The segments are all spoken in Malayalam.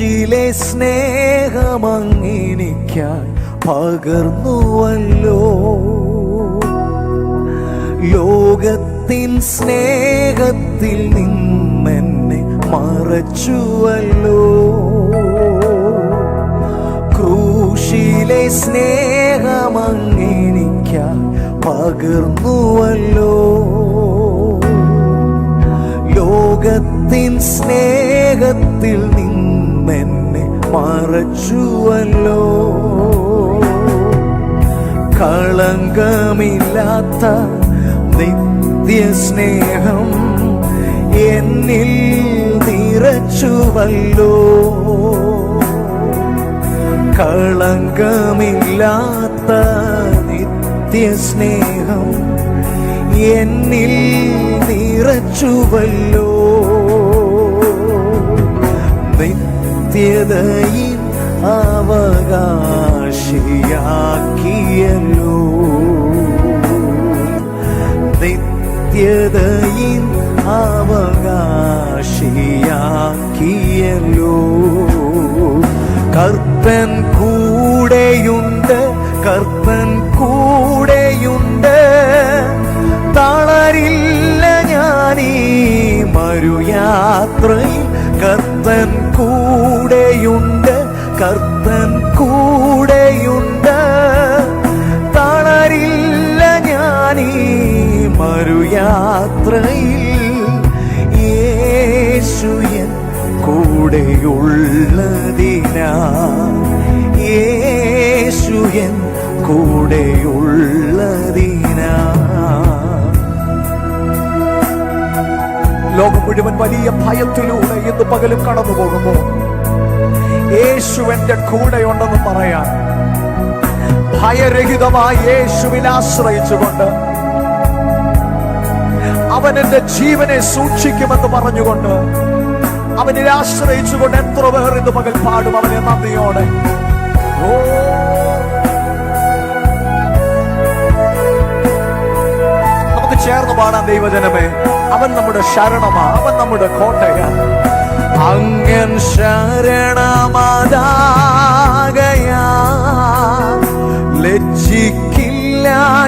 ക്രൂശിലെ സ്നേഹമങ്ങിനിക്കായി പകർന്നുവല്ലോ. ലോകത്തിൻ സ്നേഹത്തിൽ നിന്നെന്നെ മറച്ചുവല്ലോ. ക്രൂശിലെ സ്നേഹമങ്ങിനിക്കായി പകർന്നുവല്ലോ. ലോകത്തിൻ സ്നേഹത്തിൽ നിന്നെന്നെ മറച്ചുവല്ലോ. കളങ്കമില്ലാത്ത നിത്യസ്നേഹം എന്നിൽ നിറച്ചുവല്ലോ. കളങ്കമില്ലാത്ത നിത്യസ്നേഹം എന്നിൽ നിറച്ചുവല്ലോ. നിത്യതയിൽ അവകാശിയാക്കിയല്ലോ. നിത്യതയിൽ അവകാശിയാക്കിയല്ലോ. കർത്തൻ കൂടെയുണ്ട്, കർത്തൻ കൂടെയുണ്ട്. തളരില്ല ഞാനീ മരുയാത്രയിൽ. കർത്തൻ കൂടെയുണ്ട്, കർത്തൻ കൂടെയുണ്ട്. തളരില്ല ഞാനീ മരുയാത്രയിൽ. യേശു എൻ കൂടെയുള്ളതിനാ, യേശു എൻ കൂടെയുള്ളതിനാ. ലോകം മുഴുവൻ വലിയ ഭയത്തിലൂടെ ഇന്ന് പകലും കടന്നു പോകുമ്പോൾ യേശു എന്റെ കൂടെയുണ്ടെന്ന് പറയാൻ, ഭയരഹിതമായി യേശുവിൽ ആശ്രയിച്ചുകൊണ്ട്, അവൻ എന്റെ ജീവനെ സൂക്ഷിക്കുമെന്ന് പറഞ്ഞുകൊണ്ട്, അവനിൽ ആശ്രയിച്ചുകൊണ്ട് എത്ര പേർ ഇന്ന് പകൽ പാടും അവനെ നന്ദിയോടെ. നമുക്ക് ചേർന്ന് പാടാം ദൈവജനമേ. അവൻ നമ്മുടെ ശരണമാ, അവൻ നമ്മുടെ കോട്ടയാ. അങ്ങൻ ശരണമതാകയാ, ലജ്ജിക്കില്ല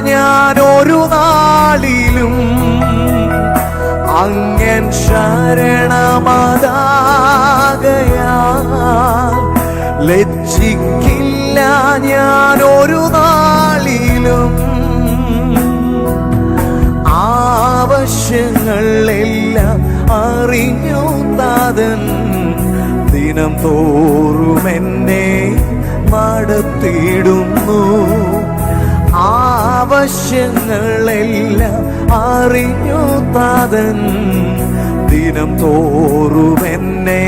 ഞാൻ ഒരു നാളിലും. അങ്ങൻ ശരണമതാകയാ, ലജ്ജിക്കില്ല ഞാൻ ഒരു നാളിലും. ആവശ്യങ്ങളെല്ലാം അറിഞ്ഞു താതൻ, ദിനം തോറും എന്നെ നടത്തിയിടുന്നു. ആവശ്യങ്ങളെല്ലാം അറിഞ്ഞു താതൻ, ദിനം തോറും എന്നെ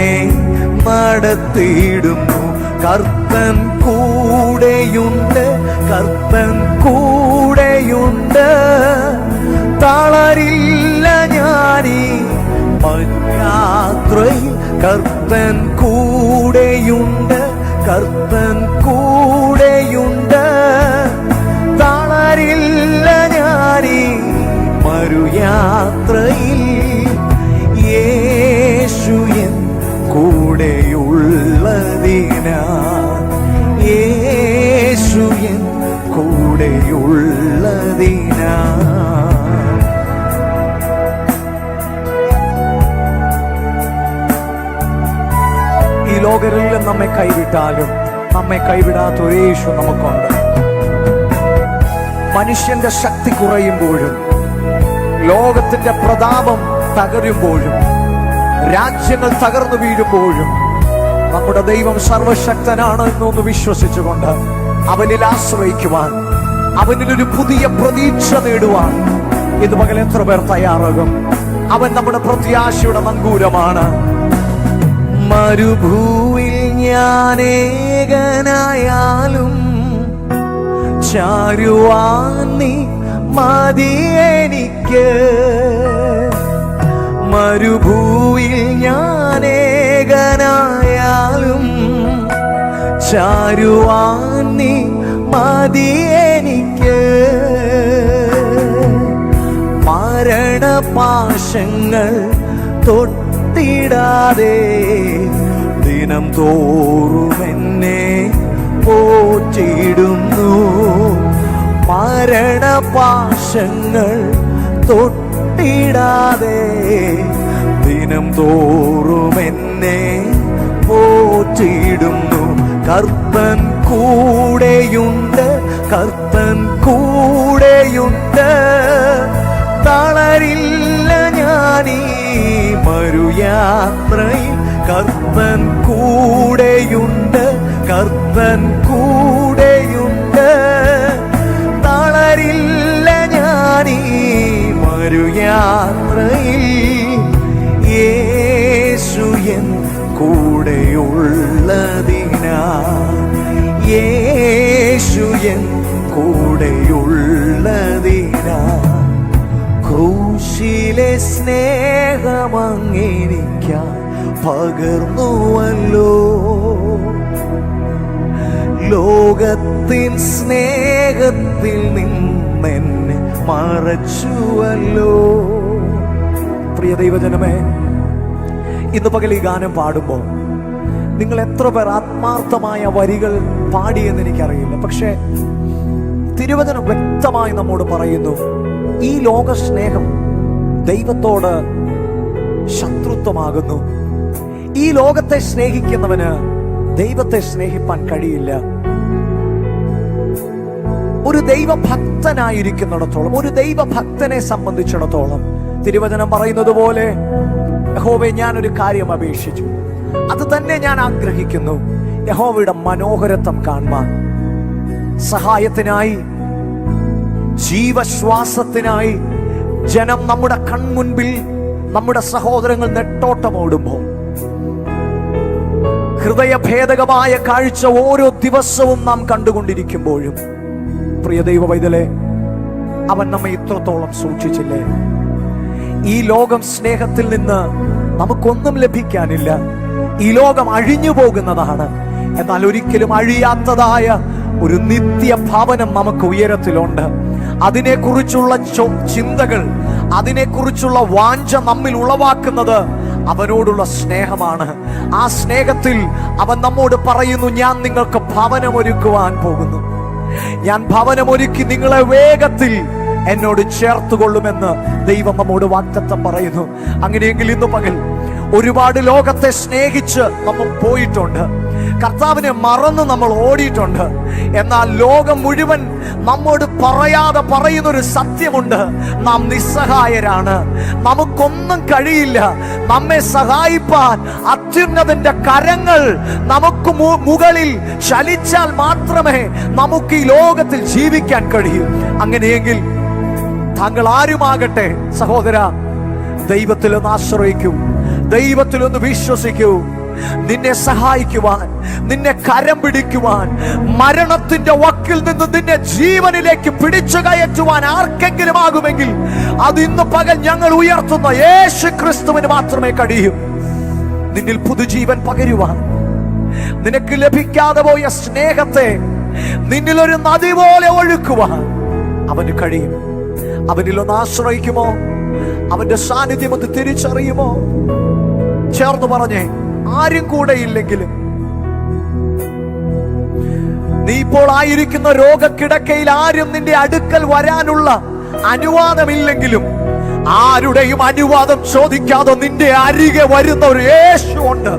നടത്തിയിടുന്നു. കർത്തൻ കൂടെയുണ്ട്, കർത്തൻ കൂടെയുണ്ട്. തളരില്ല ഞാനീ യാത്രയിൽ. കർത്തൻ കൂടെയുണ്ട്, കർത്തൻ കൂടെയുണ്ട്. തളരില്ല ഞാനീ മരുയാത്രയിൽ. യേശു എൻ കൂടെയുള്ളതിനാ, യേശു എൻ കൂടെയുള്ളതിനാ. ഈ ലോകരെല്ലാം നമ്മെ കൈവിട്ടാലും നമ്മെ കൈവിടാത്ത ഒരു യേശു നമുക്കുണ്ട്. മനുഷ്യന്റെ ശക്തി കുറയുമ്പോഴും, ലോകത്തിന്റെ പ്രതാപം തകരുമ്പോഴും, രാജ്യങ്ങൾ തകർന്നു വീഴുമ്പോഴും നമ്മുടെ ദൈവം സർവശക്തനാണ് എന്നൊന്ന് വിശ്വസിച്ചുകൊണ്ട് അവനിൽ ആശ്രയിക്കുവാൻ, അവനിലൊരു പുതിയ പ്രതീക്ഷ നേടുവാൻ ഇത് പകൽ എത്ര പേർ തയ്യാറാകും? അവൻ നമ്മുടെ പ്രത്യാശയുടെ നങ്കൂരമാണ്. മരുഭൂവിൽ ഞാൻ ഏകനായാലും ചാരുവാൻ നീ മതി എനിക്ക്. മരുഭൂവിൽ ഞാൻ ഏകനായാലും ചാരുവാൻ നീ മതി എനിക്ക്. മരണപാശങ്ങൾ തൊട്ടിടാതെ ദിനം തോറും എന്നെ പോറ്റിയിടുന്നു. മരണപാശങ്ങൾ തൊട്ടിടാതെ ദിനം തോറും എന്നെ പോറ്റിയിടുന്നു. കർത്തൻ കൂടെയുണ്ട്, കർത്തൻ കൂടെയുണ്ട്. തളരില്ല ഞാനീ മരുയാത്രയിൽ. കർത്തൻ കൂടെയുണ്ട്, കർത്തൻ കൂടെയുണ്ട്. തളരില്ല ഞാനീ മരുയാത്രയിൽ. യേശു എൻ കൂടെയുള്ളതിനാ, യേശു എൻ കൂടെയുള്ളതിനാ. ക്രൂശിലെ സ്നേഹമങ്ങേനിക്കായി പകർന്നുവല്ലോ. ലോകത്തിൻ സ്നേഹത്തിൽ നിന്നെന്നെ മറച്ചുവല്ലോ. പ്രിയ ദൈവജനമേ, ഇന്ന് പകൽ ഈ ഗാനം പാടുമ്പോൾ നിങ്ങൾ എത്ര പേർ ആത്മാർത്ഥമായ വരികൾ പാടിയെന്ന് എനിക്കറിയില്ല. പക്ഷേ തിരുവചനം വ്യക്തമായി നമ്മോട് പറയുന്നു, ഈ ലോക സ്നേഹം ദൈവത്തോട് ശത്രുത്വമാകുന്നു. ഈ ലോകത്തെ സ്നേഹിക്കുന്നവന് ദൈവത്തെ സ്നേഹിപ്പാൻ കഴിയില്ല. ഒരു ദൈവഭക്തനായിരിക്കുന്നിടത്തോളം, ഒരു ദൈവഭക്തനെ സംബന്ധിച്ചിടത്തോളം തിരുവചനം പറയുന്നത് പോലെ, യഹോവേ, ഞാനൊരു കാര്യം അപേക്ഷിച്ചു, അത് തന്നെ ഞാൻ ആഗ്രഹിക്കുന്നു, യഹോവയുടെ മനോഹരത്വം കാണുവാൻ. സഹായത്തിനായി, ജീവശ്വാസത്തിനായി ജനം നമ്മുടെ കൺമുൻപിൽ, നമ്മുടെ സഹോദരങ്ങൾ നെട്ടോട്ടമോടുമ്പോൾ, ഹൃദയഭേദകമായ കാഴ്ച ഓരോ ദിവസവും നാം കണ്ടുകൊണ്ടിരിക്കുമ്പോഴും, പ്രിയ ദൈവ പൈതലേ, അവൻ നമ്മെ ഇത്രത്തോളം സൂക്ഷിച്ചില്ലേ? ഈ ലോകം സ്നേഹത്തിൽ നിന്ന് നമുക്കൊന്നും ലഭിക്കാനില്ല. ഈ ലോകം അഴിഞ്ഞു പോകുന്നതാണ്. എന്നാൽ ഒരിക്കലും അഴിയാത്തതായ ഒരു നിത്യ ഭവനം നമുക്ക് ഉയരത്തിലുണ്ട്. അതിനെക്കുറിച്ചുള്ള ചിന്തകൾ, അതിനെക്കുറിച്ചുള്ള വാഞ്ച നമ്മിൽ ഉളവാക്കുന്നത് അവനോടുള്ള സ്നേഹമാണ്. ആ സ്നേഹത്തിൽ അവൻ നമ്മോട് പറയുന്നു, ഞാൻ നിങ്ങൾക്ക് ഭവനമൊരുക്കുവാൻ പോകുന്നു. ഞാൻ ഭവനമൊരുക്കി നിങ്ങളെ വേഗത്തിൽ എന്നോട് ചേർത്തുകൊള്ളുമെന്ന് ദൈവം നമ്മോട് വാഗ്ദത്തം പറയുന്നു. അങ്ങനെയെങ്കിൽ ഇന്ന് പകൽ ഒരുപാട് ലോകത്തെ സ്നേഹിച്ച് നമ്മൾ പോയിട്ടുണ്ട്, കർത്താവിനെ മറന്ന് നമ്മൾ ഓടിയിട്ടുണ്ട്. എന്നാൽ ലോകം മുഴുവൻ നമ്മോട് പറയാതെ പറയുന്നൊരു സത്യമുണ്ട്, നാം നിസ്സഹായരാണ്, നമുക്കൊന്നും കഴിയില്ല. നമ്മെ സഹായിപ്പാൻ അത്യുന്നതന്റെ കരങ്ങൾ നമുക്ക് മുകളിൽ ചലിച്ചാൽ മാത്രമേ നമുക്ക് ഈ ലോകത്തിൽ ജീവിക്കാൻ കഴിയൂ. അങ്ങനെയെങ്കിൽ താങ്കൾ ആരുമാകട്ടെ സഹോദര, ദൈവത്തിലൊന്ന് ആശ്രയിക്കൂ, ദൈവത്തിലൊന്ന് വിശ്വസിക്കൂ. നിന്നെ സഹായിക്കുവാൻ, നിന്നെ കരം പിടിക്കുവാൻ, മരണത്തിന്റെ വക്കിൽ നിന്ന് നിന്നെ ജീവനിലേക്ക് പിടിച്ചു കയറ്റുവാൻ ആർക്കെങ്കിലും ആകുമെങ്കിൽ അത് ഇന്ന് പകൽ ഞങ്ങൾ ഉയർത്തുന്ന യേശു ക്രിസ്തുവിന് മാത്രമേ കഴിയൂ. നിന്നിൽ പുതുജീവൻ പകരുവാൻ, നിനക്ക് ലഭിക്കാതെ പോയ സ്നേഹത്തെ നിന്നിലൊരു നദി പോലെ ഒഴുക്കുവാൻ അവന് കഴിയും. അവനിലൊന്ന് ആശ്രയിക്കുമോ? അവന്റെ സാന്നിധ്യം ഒന്ന് തിരിച്ചറിയുമോ? ചേർന്ന് പറഞ്ഞേ, ആരും കൂടെ ഇല്ലെങ്കിലും, നീ ഇപ്പോൾ ആയിരിക്കുന്ന രോഗക്കിടക്കയിൽ ആരും നിന്റെ അടുക്കൽ വരാനുള്ള അനുവാദമില്ലെങ്കിലും, ആരുടെയും അനുവാദം ചോദിക്കാതെ നിന്റെ അരികെ വരുന്ന ഒരു യേശു ഉണ്ട്.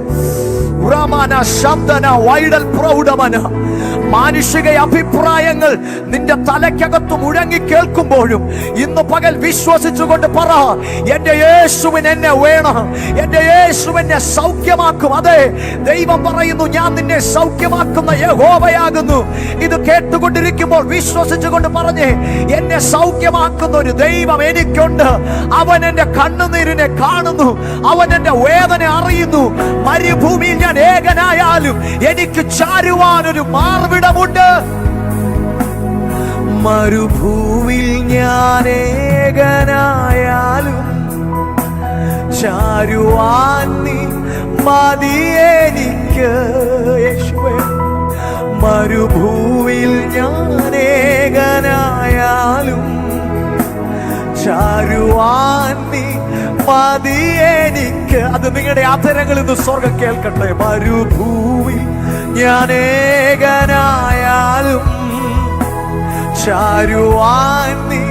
മാനുഷിക അഭിപ്രായങ്ങൾ നിന്റെ തലയ്ക്കകത്ത് മുഴങ്ങി കേൾക്കുമ്പോഴും ഇന്ന് പകൽ വിശ്വസിച്ചുകൊണ്ട് പറ, എന്റെ യേശുവിന് എന്നെ വേണം, എന്റെ യേശു എന്നെ സൗഖ്യമാക്കും. അതെ, ദൈവം പറയുന്നു, ഞാൻ നിന്നെ സൗഖ്യമാക്കുന്ന യഹോവയാകുന്നു. ഇത് കേട്ടുകൊണ്ടിരിക്കുമ്പോൾ വിശ്വസിച്ചുകൊണ്ട് പറഞ്ഞേ, എന്നെ സൗഖ്യമാക്കുന്ന ഒരു ദൈവം എനിക്കുണ്ട്. അവൻ എന്റെ കണ്ണുനീരിനെ കാണുന്നു, അവൻ എന്റെ വേദന അറിയുന്നു. മരുഭൂമിയിൽ ഞാൻ ഏകനായാലും എനിക്ക് ചാരുവാനൊരു മാർവിടമുണ്ട്. മരുഭൂവിൽ ഞാൻ ഏകനായാലും ചാരുവാൻ നീ മതിയെനിക്ക് യേശുവേ. മരുഭൂവിൽ ഞാൻ ഏകനായാലും ചാരുവാൻ നീ മതി എനിക്ക്. അത് നിങ്ങളുടെ അധരങ്ങളിൽ നിന്ന് സ്വർഗം കേൾക്കട്ടെ. മരുഭൂമി ഞാൻ ഏകനായാലും ചാരുവാൻ നീ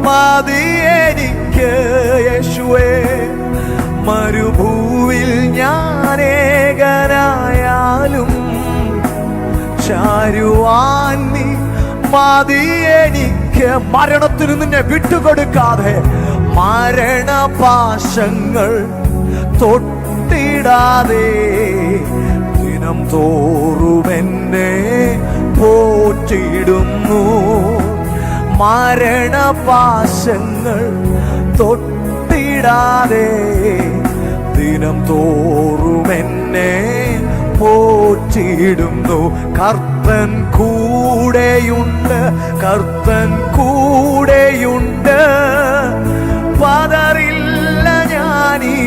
മതി എനിക്ക്. യേശുവേ, മരുഭൂവിൽ ഞാൻ ഏകനായാലും ചാരുവാൻ നീ മതി എനിക്ക്. മരണത്തിന് നിന്നെ വിട്ടുകൊടുക്കാതെ, മരണപാശങ്ങൾ തൊട്ടിടാതെ ദിനം തോറും എന്നെ പോറ്റിടുന്നു. മരണപാശങ്ങൾ തൊട്ടിടാതെ ദിനം തോറും എന്നെ പോറ്റിടുന്നു. കർത്തൻ കൂടെയുണ്ട്, കർത്തൻ കൂടെയുണ്ട്. പതറില്ല ഞാനീ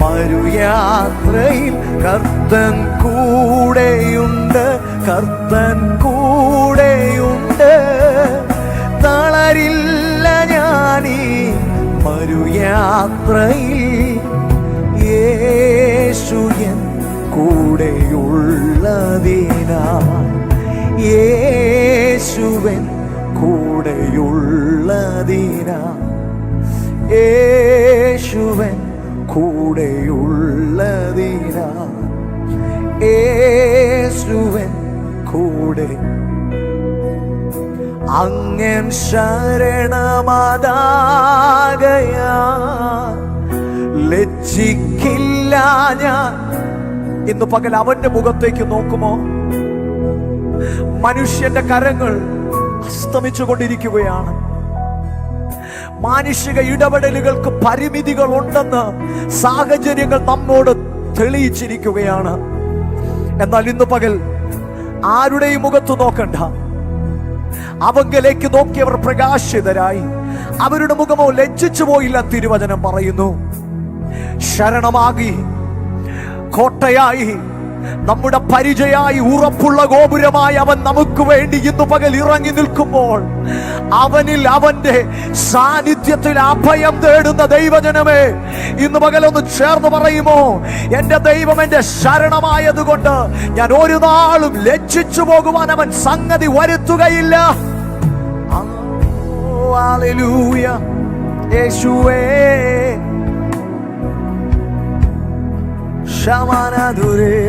മരുയാത്രയിൽ. കർത്തൻ കൂടെയുണ്ട്, കർത്തൻ കൂടെയുണ്ട്. തളരില്ല ഞാനീ മരുയാത്രയിൽ. യേശു എൻ കൂടെയുള്ളതിനാൽ, യേശുവൻ കൂടെയുള്ളതിനാൽ, യേശുവൻ കൂടെയുള്ളതിനാൽ, യേശുവൻ കൂടെ. അങ്ങൻ ശരണമതാകയാ ലജ്ജിക്കില്ല ഞാൻ. ഇന്ന് പകൽ അവന്റെ മുഖത്തേക്ക് നോക്കുമോ? മനുഷ്യന്റെ കരങ്ങൾ അസ്തമിച്ചുകൊണ്ടിരിക്കുകയാണ്. മാനുഷിക ഇടപെടലുകൾക്ക് പരിമിതികൾ ഉണ്ടെന്ന് സാഹചര്യങ്ങൾ നമ്മോട് തെളിയിച്ചിരിക്കുകയാണ്. എന്നാൽ ഇന്ന് പകൽ ആരുടെയും മുഖത്ത് നോക്കണ്ട. അവങ്കലേക്ക് നോക്കിയവർ പ്രകാശിതരായി, അവരുടെ മുഖമോ ലജ്ജിച്ചു പോയില്ല. തിരുവചനം പറയുന്നു, ശരണമാകി, കോട്ടയായി, നമ്മുടെ പരിചയായി, ഉറപ്പുള്ള ഗോപുരമായി അവൻ നമുക്ക് വേണ്ടി ഇന്ന് പകൽ ഇറങ്ങി നിൽക്കുമ്പോൾ, അവനിൽ അവന്റെ സാന്നിധ്യത്തിൽ അഭയം തേടുന്ന ദൈവജനമേ, ഇന്ന് പകൽ ഒന്ന് ചേർന്ന് പറയുമോ? എന്റെ ദൈവം എന്റെ ശരണമായതുകൊണ്ട് ഞാൻ ഒരു നാളും ലജ്ജിച്ചു പോകുവാൻ അവൻ സംഗതി വരുത്തുകയില്ല. ഹല്ലേലൂയ. യേശുവേ, ശമനദുരേ,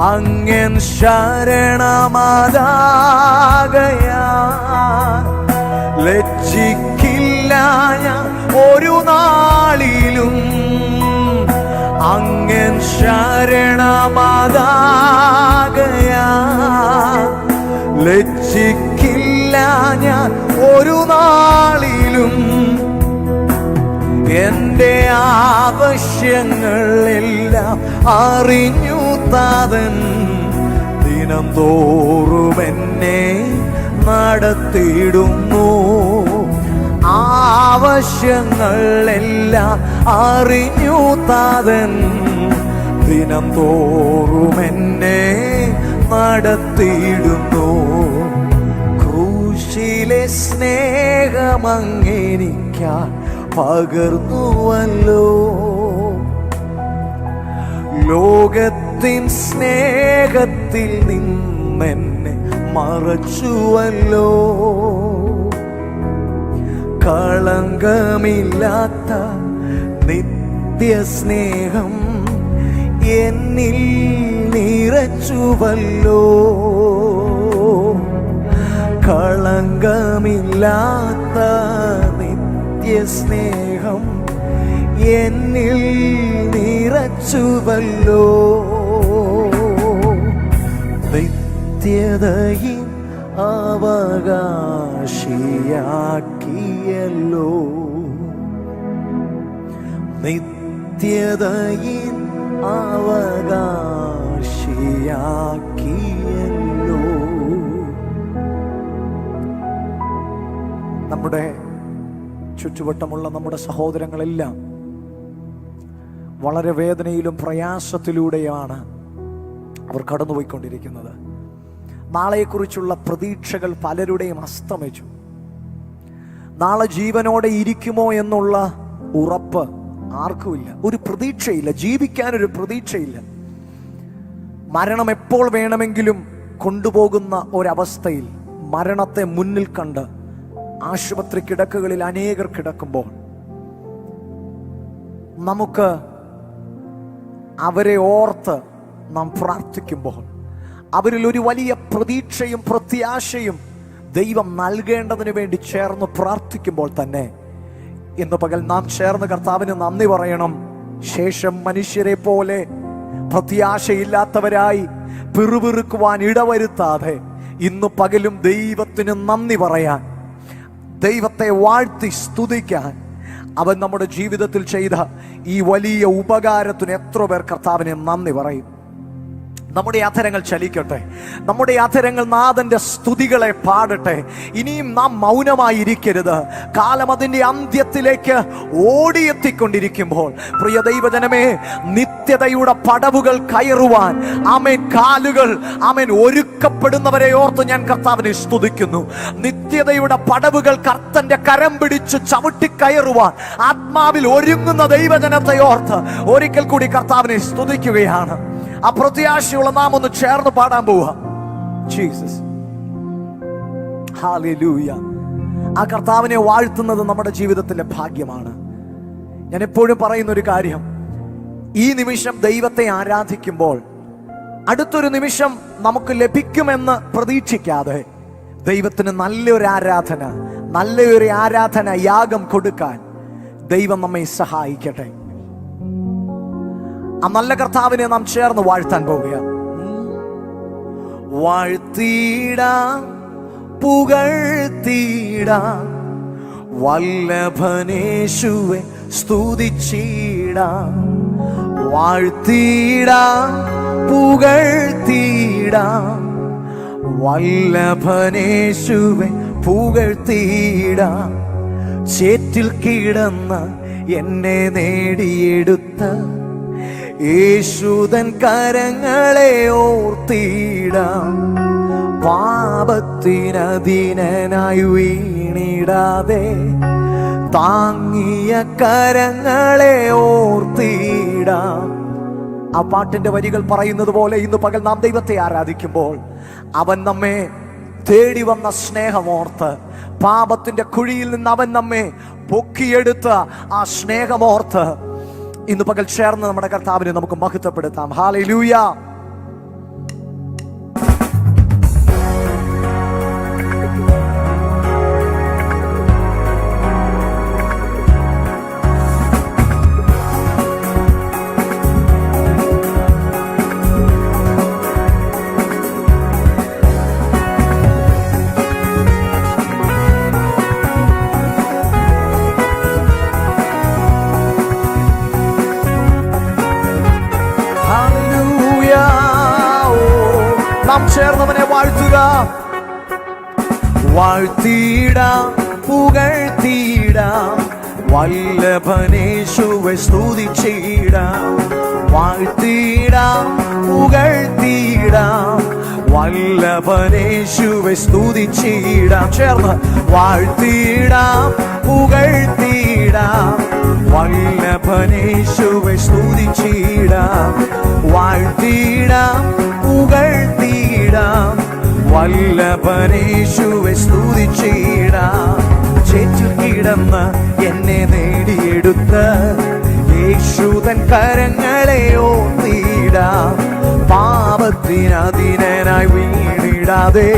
അങ്ങൻ ശരണമതാകയാ ലജ്ജിക്കില്ല ഞാൻ ഒരു നാളിലും. അങ്ങൻ ശരണമതാകയാ ലജ്ജിക്കില്ല ഞാൻ ഒരു നാളിലും. എന്റെ ആവശ്യങ്ങളെല്ലാം അറിഞ്ഞു താതൻ ദിനം തോറും എന്നെ നടത്തിയിടുന്നു. ആവശ്യങ്ങളെല്ലാം അറിഞ്ഞു താതൻ ദിനം തോറും എന്നെ നടത്തിയിടുന്നു. ക്രൂശിലെ സ്നേഹമങ്ങെനിക്കാ പകർന്നുവല്ലോ, ലോകത്തിൻ സ്നേഹത്തിൽ നിന്നെന്നെ മറച്ചുവല്ലോ. കളങ്കമില്ലാത്ത നിത്യസ്നേഹം എന്നിൽ നിറച്ചുവല്ലോ. കളങ്കമില്ലാത്ത സ്നേഹം എന്നിൽ നിറച്ചുവല്ലോ. നിത്യതയിൽ അവകാശിയാക്കിയല്ലോ, നിത്യതയിൽ അവകാശിയാക്കിയല്ലോ. നമ്മുടെ ചുറ്റുവട്ടമുള്ള നമ്മുടെ സഹോദരങ്ങളെല്ലാം വളരെ വേദനയിലും പ്രയാസത്തിലൂടെയാണ് അവർ കടന്നുപോയിക്കൊണ്ടിരിക്കുന്നത്. നാളെക്കുറിച്ചുള്ള പ്രതീക്ഷകൾ പലരുടെയും അസ്തമിച്ചു. നാളെ ജീവനോടെ ഇരിക്കുമോ എന്നുള്ള ഉറപ്പ് ആർക്കുമില്ല. ഒരു പ്രതീക്ഷയില്ല, ജീവിക്കാനൊരു പ്രതീക്ഷയില്ല. മരണം എപ്പോൾ വേണമെങ്കിലും കൊണ്ടുപോകുന്ന ഒരവസ്ഥയിൽ മരണത്തെ മുന്നിൽ കണ്ട് ആശുപത്രി കിടക്കകളിൽ അനേകർ കിടക്കുമ്പോൾ നമുക്ക് അവരെ ഓർത്ത് നാം പ്രാർത്ഥിക്കുമ്പോൾ അവരിൽ ഒരു വലിയ പ്രതീക്ഷയും പ്രത്യാശയും ദൈവം നൽകേണ്ടതിന് വേണ്ടി ചേർന്ന് പ്രാർത്ഥിക്കുമ്പോൾ തന്നെ ഇന്ന് പകൽ നാം ചേർന്ന് കർത്താവിന് നന്ദി പറയണം. ശേഷം മനുഷ്യരെ പോലെ പ്രത്യാശയില്ലാത്തവരായി പിറുപിറുക്കുവാൻ ഇടവരുത്താതെ ഇന്ന് പകലും ദൈവത്തിന് നന്ദി പറയാൻ, ദൈവത്തെ വാഴ്ത്തി സ്തുതിക്കാൻ, അവൻ നമ്മുടെ ജീവിതത്തിൽ ചെയ്ത ഈ വലിയ ഉപകാരത്തിന് എത്ര പേർ കർത്താവിന് നന്ദി പറയും? നമ്മുടെ അധരങ്ങൾ ചലിക്കട്ടെ, നമ്മുടെ അധരങ്ങൾ നാഥന്റെ സ്തുതികളെ പാടട്ടെ. ഇനിയും നാം മൗനമായിരിക്കരുത്. കാലം അതിൻ്റെ അന്ത്യത്തിലേക്ക് ഓടിയെത്തിക്കൊണ്ടിരിക്കുമ്പോൾ പ്രിയ ദൈവജനമേ, നിത്യതയുടെ പടവുകൾ കയറുവാൻ ആമേൻ കാലുകൾ ആമേൻ ഒരുക്കപ്പെടുന്നവരെ ഓർത്ത് ഞാൻ കർത്താവിനെ സ്തുതിക്കുന്നു. നിത്യതയുടെ പടവുകൾ കർത്തന്റെ കരം പിടിച്ച് ചവിട്ടിക്കയറുവാൻ ആത്മാവിൽ ഒരുങ്ങുന്ന ദൈവജനത്തെ ഓർത്ത് ഒരിക്കൽ കൂടി കർത്താവിനെ സ്തുതിക്കുകയാണ്. ആ പ്രത്യാശയുള്ള നാം ഒന്ന് ചേർന്ന് പാടാൻ പോവുക. Jesus, hallelujah. ആ കർത്താവിനെ വാഴ്ത്തുന്നത് നമ്മുടെ ജീവിതത്തിലെ ഭാഗ്യമാണ്. ഞാൻ എപ്പോഴും പറയുന്ന ഒരു കാര്യം, ഈ നിമിഷം ദൈവത്തെ ആരാധിക്കുമ്പോൾ അടുത്തൊരു നിമിഷം നമുക്ക് ലഭിക്കുമെന്ന് പ്രതീക്ഷിക്കാതെ ദൈവത്തിന് നല്ലൊരു ആരാധന യാഗം കൊടുക്കാൻ ദൈവം നമ്മെ സഹായിക്കട്ടെ. ആ നല്ല കർത്താവിനെ നാം ചേർന്ന് വാഴ്ത്താൻ പോവുക. വാഴ്ത്തിടാം, പുകഴ്ത്തിടാം, വല്ലഭനേശുവെ സ്തുതിച്ചിടാം. വാഴ്ത്തിടാം, പുകഴ്ത്തിടാം, വല്ലഭനേശുവെ പുകഴ്ത്തിടാം. ചേറ്റിൽ കിടന്ന എന്നെ നേടിയെടുത്ത യേശുദൻ കരങ്ങളെ ഓർത്തിടാം. പാപത്തിനധീനനായി വീണിടാതെ താങ്ങിയ കരങ്ങളെ ഓർത്തിടാം. ആ പാട്ടിന്റെ വരികൾ പറയുന്നത് പോലെ ഇന്ന് പകൽ നാം ദൈവത്തെ ആരാധിക്കുമ്പോൾ അവൻ നമ്മെ തേടി വന്ന സ്നേഹമോർത്ത്, പാപത്തിന്റെ കുഴിയിൽ നിന്ന് അവൻ നമ്മെ പൊക്കിയെടുത്ത ആ സ്നേഹമോർത്ത് ഇന്ന് പകൽ ചേർന്ന് നമ്മുടെ കർത്താവിനെ നമുക്ക് മഹത്വപ്പെടുത്താം. ഹല്ലേലൂയ. നാം ചേർന്നവനെ വാഴ്ത്തുക. വാഴ്ത്തിടാം, പുകഴ്ത്തിടാം, വല്ലഭനേശുവെ സ്തുതിച്ചിടാം. വാഴ്ത്തിടാം, പുകഴ്ത്തിടാം, വല്ലഭനേശുവെ സ്തുതിച്ചിടാം. ചേർന്ന് വാഴ്ത്തിടാം, പുകഴ്ത്തിടാം, വല്ലഭനേശുവെ സ്തുതിച്ചിടാം. വാഴ്ത്തിടാം, പുകഴ്ത്തിടാം, വല്ലഭനേശുവെ സ്തുതിച്ചിടാം. ചേറ്റിൽ കിടന്ന് എന്നെ നേടിയെടുത്ത യേശുദൻ കരങ്ങളെ ഓർത്തിടാം. പാപത്തിനധീനനായി വീണിടാതെ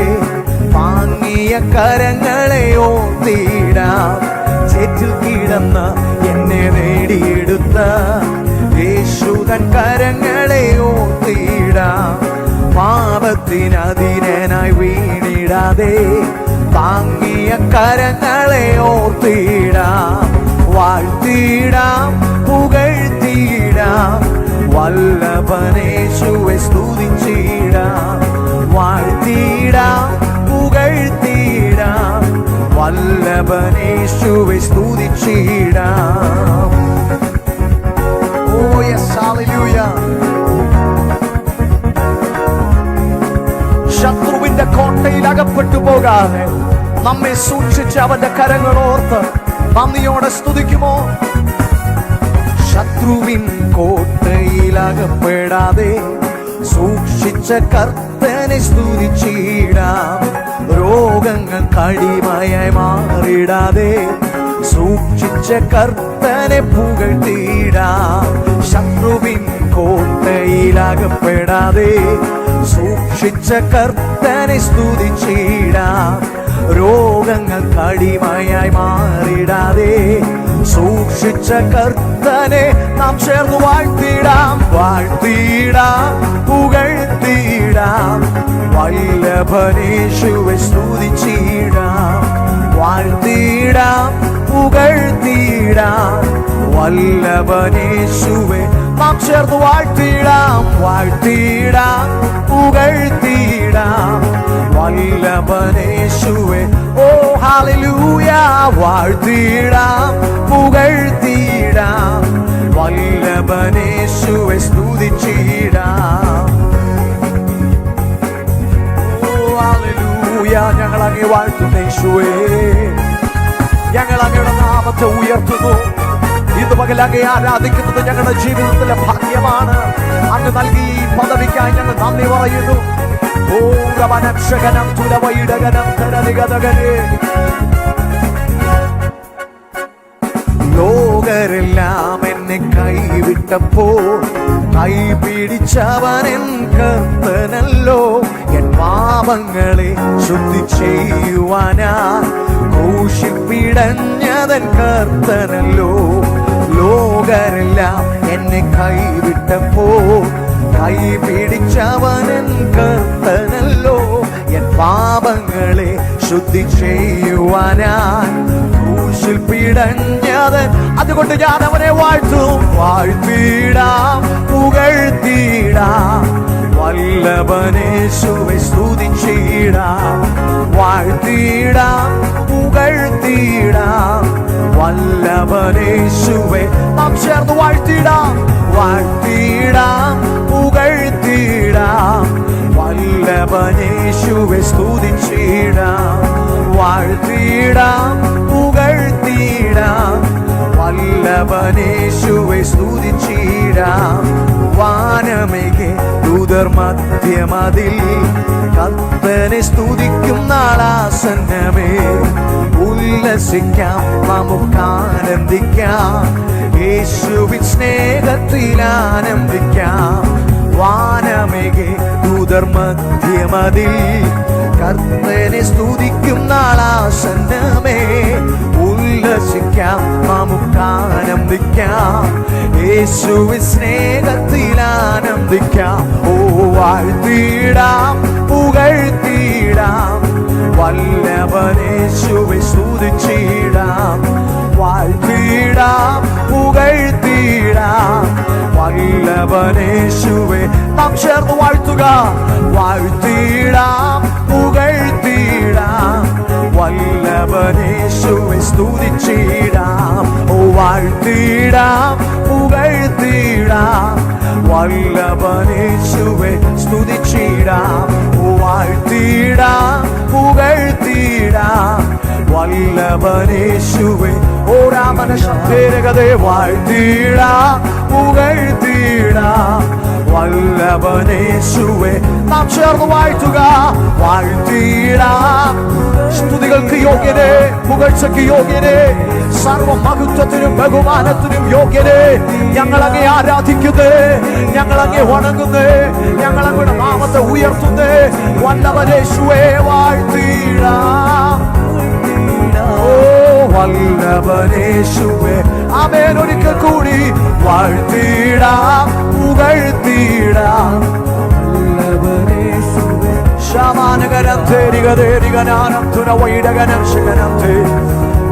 താങ്ങിയ കരങ്ങളെ ഓർത്തിടാം. ചേറ്റിൽ കിടന്ന് എന്നെ നേടിയെടുത്ത യേശുദൻ കരങ്ങളെ ഓർത്തിടാം. പാപത്തിനധീനനായി വീണിടാതെ താങ്ങിയ കരങ്ങളെ ഓർത്തിടാം. വാഴ്ത്തിടാം, പുകഴ്ത്തിടാം, വല്ലഭനേശുവെ സ്തുതിച്ചിടാം. വാഴ്ത്തിടാം, പുകഴ്ത്തിടാം, വല്ലഭനേശുവെ സ്തുതിച്ചിടാം. ഓ യെസ്, ഹല്ലേലൂയ. ശത്രുവിന്റെ കോട്ടയിൽ അകപ്പെട്ടു പോകാതെ നമ്മെ സൂക്ഷിച്ച അവന്റെ കരങ്ങളോർത്ത് നന്ദിയോടെ സ്തുതിക്കുമോ? ശത്രുവിൻ കോട്ടയിലകപ്പെടാതെ സൂക്ഷിച്ച കർത്തനെ സ്തുതിച്ചിടാം. രോഗങ്ങൾ കടിമയായി മാറിടാതെ സൂക്ഷിച്ച കർത്തനെ പുകഴ്ത്തിടാം. ശത്രുവിൻ കോട്ടയിലകപ്പെടാതെ സൂക്ഷിച്ച കർത്തനെ സ്തുതിച്ചിടാം. രോഗങ്ങൾ കടിമയായി മാറിടാതെ സൂക്ഷിച്ച കർത്തനെ നാം ചേർന്ന് വാഴ്ത്തിടാം. വാഴ്ത്തിടാം, പുകഴ്ത്തിടാം, വല്ലഭനേശുവെ സ്തുതിച്ചിടാം. വാഴ്ത്തിടാം, പുകഴ്ത്തിടാം, വല്ലഭനേശുവെ നാം ചേർന്ന് വാഴ്ത്തിടാം. വാഴ്ത്തിടാം, പുകഴ്ത്തിടാം, വല്ലഭനേശുവെ. ഓ ഹല്ലേലൂയ. വാഴ്ത്തിടാം, പുകഴ്ത്തിടാം, വല്ലഭനേശുവെ സ്തുതിച്ചിടാം. ഓ ഹല്ലേലൂയ. ഞങ്ങൾ അങ്ങേ വാഴ്ത്തുന്നു യേശുവേ. ഞങ്ങൾ അങ്ങയുടെ നാമത്തെ ഉയർത്തുന്നു. ഇന്ന് പകൽ അങ്ങേ ആരാധിക്കുന്നത് ഞങ്ങളുടെ ജീവിതത്തിലെ ഭാഗ്യമാണ്. അങ്ങ് നൽകി ഈ പദവിക്കായി ഞങ്ങൾ നന്ദി പറയുന്നു. ലോകരെല്ലാം എന്നെ കൈവിട്ടപ്പോൾ കൈപിടിച്ചവൻ കർത്തനല്ലോ. എൻ പാപങ്ങളെ ശുദ്ധി ചെയ്യുവാനാ ക്രൂശിൽ പിടഞ്ഞതൻ കർത്തനല്ലോ. ലോകരെല്ലാം എന്നെ കൈവിട്ടപ്പോൾ കൈപിടിച്ചവൻ കർത്തനല്ലോ. എൻ പാപങ്ങളെ ശുദ്ധി ചെയ്യുവാനാൻ ക്രൂശിൽ പിടഞ്ഞതൻ. അതുകൊണ്ട് ഞാൻ അവനെ വാഴ്ത്തും. വാഴ്ത്തിടാം, പുകഴ്ത്തിടാം, വല്ലഭനേശുവെ സ്തുതിച്ചിടാം. വാഴ്ത്തിടാം, പുകഴ്ത്തിടാം, വല്ലഭനേശുവെ നാം ചേർന്ന് വാഴ്ത്തിടാം. വാഴ്ത്തിടാം, പുകഴ്ത്തിടാം, വല്ലഭനേശുവെ സ്തുതിച്ചിടാം. വാഴ്ത്തിടാം, പുകഴ്ത്തിടാം, വല്ലഭനേശുവെ സ്തുതിച്ചിടാം. വാനമേഘേ ദൂതർ മധ്യമതിൽ കർത്തനെ സ്തുതിക്കും നാളാസന്നമേ. ഉല്ലസിക്കാം, നമുക്കാനന്ദിക്കാം, യേശുവിൻ സ്നേഹത്തിൽ ആനന്ദിക്കാം. വാനമേഘേ ദൂതർ മധ്യമതിൽ കർത്തനെ സ്തുതിക്കും നാളാസന്നമേ. ഉല്ലസിക്കാം, നമുക്കാനന്ദിക്കാം, യേശുവിൻ സ്നേഹത്തിൽ ആനന്ദിക്കാം. ഓ വാഴ്ത്തിടാം, പുകഴ്ത്തിടാം, വല്ലഭനേശുവെ സ്തുതിച്ചിടാം. വാഴ്ത്തിടാം, പുകഴ്ത്തിടാം, വല്ലഭനേശുവെ നാം ചേർന്ന് വാഴ്ത്തുക. വാഴ്ത്തിടാം, പുകഴ്ത്തിടാം, വല്ലഭനേശുവെ സ്തുതിച്ചിടാം. ഓ വാഴ്ത്തിടാം, പുകഴ്ത്തിടാം, വല്ലഭനേശുവെ സ്തുതിച്ചിടാം. ഓ വാഴ്ത്തിടാം, പുകഴ്ത്തിടാം, വല്ലഭനേശുവെ. ഓ രാമനശേരകതേ. വാഴ്ത്തിടാം, പുകഴ്ത്തിടാം, വല്ലഭനേശുവെ നാം ചേർന്ന് വാഴ്ത്തുക. വാഴ്ത്തിടാം. സ്തുതികൾക്ക് യോഗ്യനെ, പുകഴ്ചയ്ക്ക് യോഗ്യനെ, സർവമഹത്വത്തിനും ബഹുമാനത്തിനും യോഗ്യനെ. ഞങ്ങൾ അങ്ങേ ആരാധിക്കുന്നേ, ഞങ്ങൾ അങ്ങേ വണങ്ങുന്നേ, ഞങ്ങൾ അങ്ങയുടെ നാമത്തെ ഉയർത്തുന്നേ. വല്ലഭനേശുവെ വാഴ്ത്തിടാം. ഓ വല്ലഭനേശുവെ. ആമേൻ. ഒരിക്കൽ കൂടി വാഴ്ത്തിടാം, പുകഴ്ത്തിടാം, വല്ലഭനേശുവെ. ശമാനകരം തേരികതേരികനാനം തുനവൈടകനം ശകനം തേ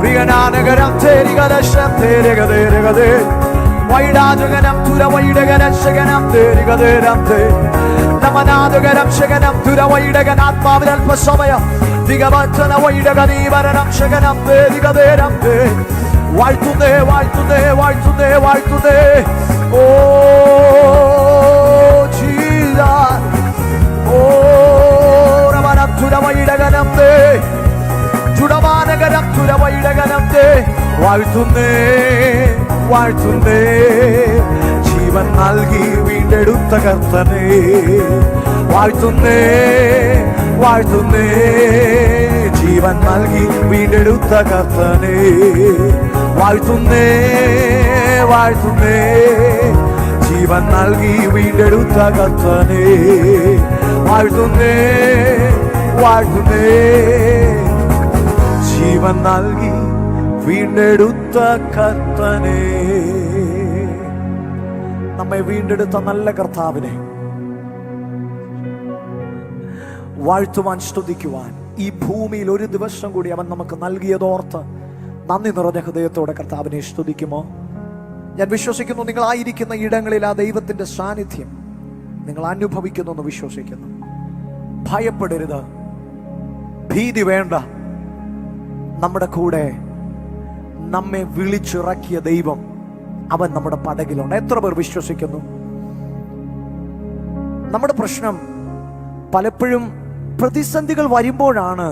പ്രിയനാനകരം തേരികദശം തേരികതേരികതേ വൈഡാജകനം തുരവൈടകനം ശകനം തേരികതേരം തേ നമനാദകരം ശകനം തുരവൈടകൻ. ആത്മാവിൽ അല്പസമയം ദിഗവച്ചന വൈടകനീവരണം ശകനം തേരികതേരം തേ. വാഴ്ത്തുന്നേ, വാഴ്ത്തുന്നേ, വാഴ്ത്തുന്നേ, വാഴ്ത്തുന്നേ. Oh Jesus. ഓ രമനത്തുരവൈടകനം തേ. വാഴ്ത്തുന്നേ വാഴ്ത്തുന്നേ, ജീവൻ നൽകി വീണ്ടെടുത്ത കർത്തനെ. വാഴ്ത്തുന്നേ വാഴ്ത്തുന്നേ, ജീവൻ നൽകി വീണ്ടെടുത്ത കർത്തനെ. വാഴ്ത്തുന്നേ വാഴ്ത്തുന്നേ, ജീവൻ നൽകി വീണ്ടെടുത്ത കർത്തനെ. വാഴ്ത്തുന്നേ വാഴ്ത്തുന്നേ, ജീവൻ നൽകി വീണ്ടെടുത്ത കർത്തനെ. നമ്മെ വീണ്ടെടുത്ത നല്ല കർത്താവിനെ വാഴ്ത്തുവാൻ സ്തുതിക്കുവാൻ ഈ ഭൂമിയിൽ ഒരു ദിവസം കൂടി അവൻ നമുക്ക് നൽകിയതോർത്ത് നന്ദി നിറഞ്ഞ ഹൃദയത്തോടെ കർത്താവിനെ സ്തുതിക്കുമോ? ഞാൻ വിശ്വസിക്കുന്നു നിങ്ങളായിരിക്കുന്ന ഇടങ്ങളിൽ ആ ദൈവത്തിന്റെ സാന്നിധ്യം നിങ്ങൾ അനുഭവിക്കുന്നു എന്ന് വിശ്വസിക്കുന്നു. ഭയപ്പെടരുത്, ഭീതി വേണ്ട. നമ്മുടെ കൂടെ നമ്മെ വിളിച്ചിറക്കിയ ദൈവം അവൻ നമ്മുടെ പടകിലുണ്ട്. എത്ര പേർ വിശ്വസിക്കുന്നു? നമ്മുടെ പ്രശ്നം പലപ്പോഴും പ്രതിസന്ധികൾ വരുമ്പോഴാണ്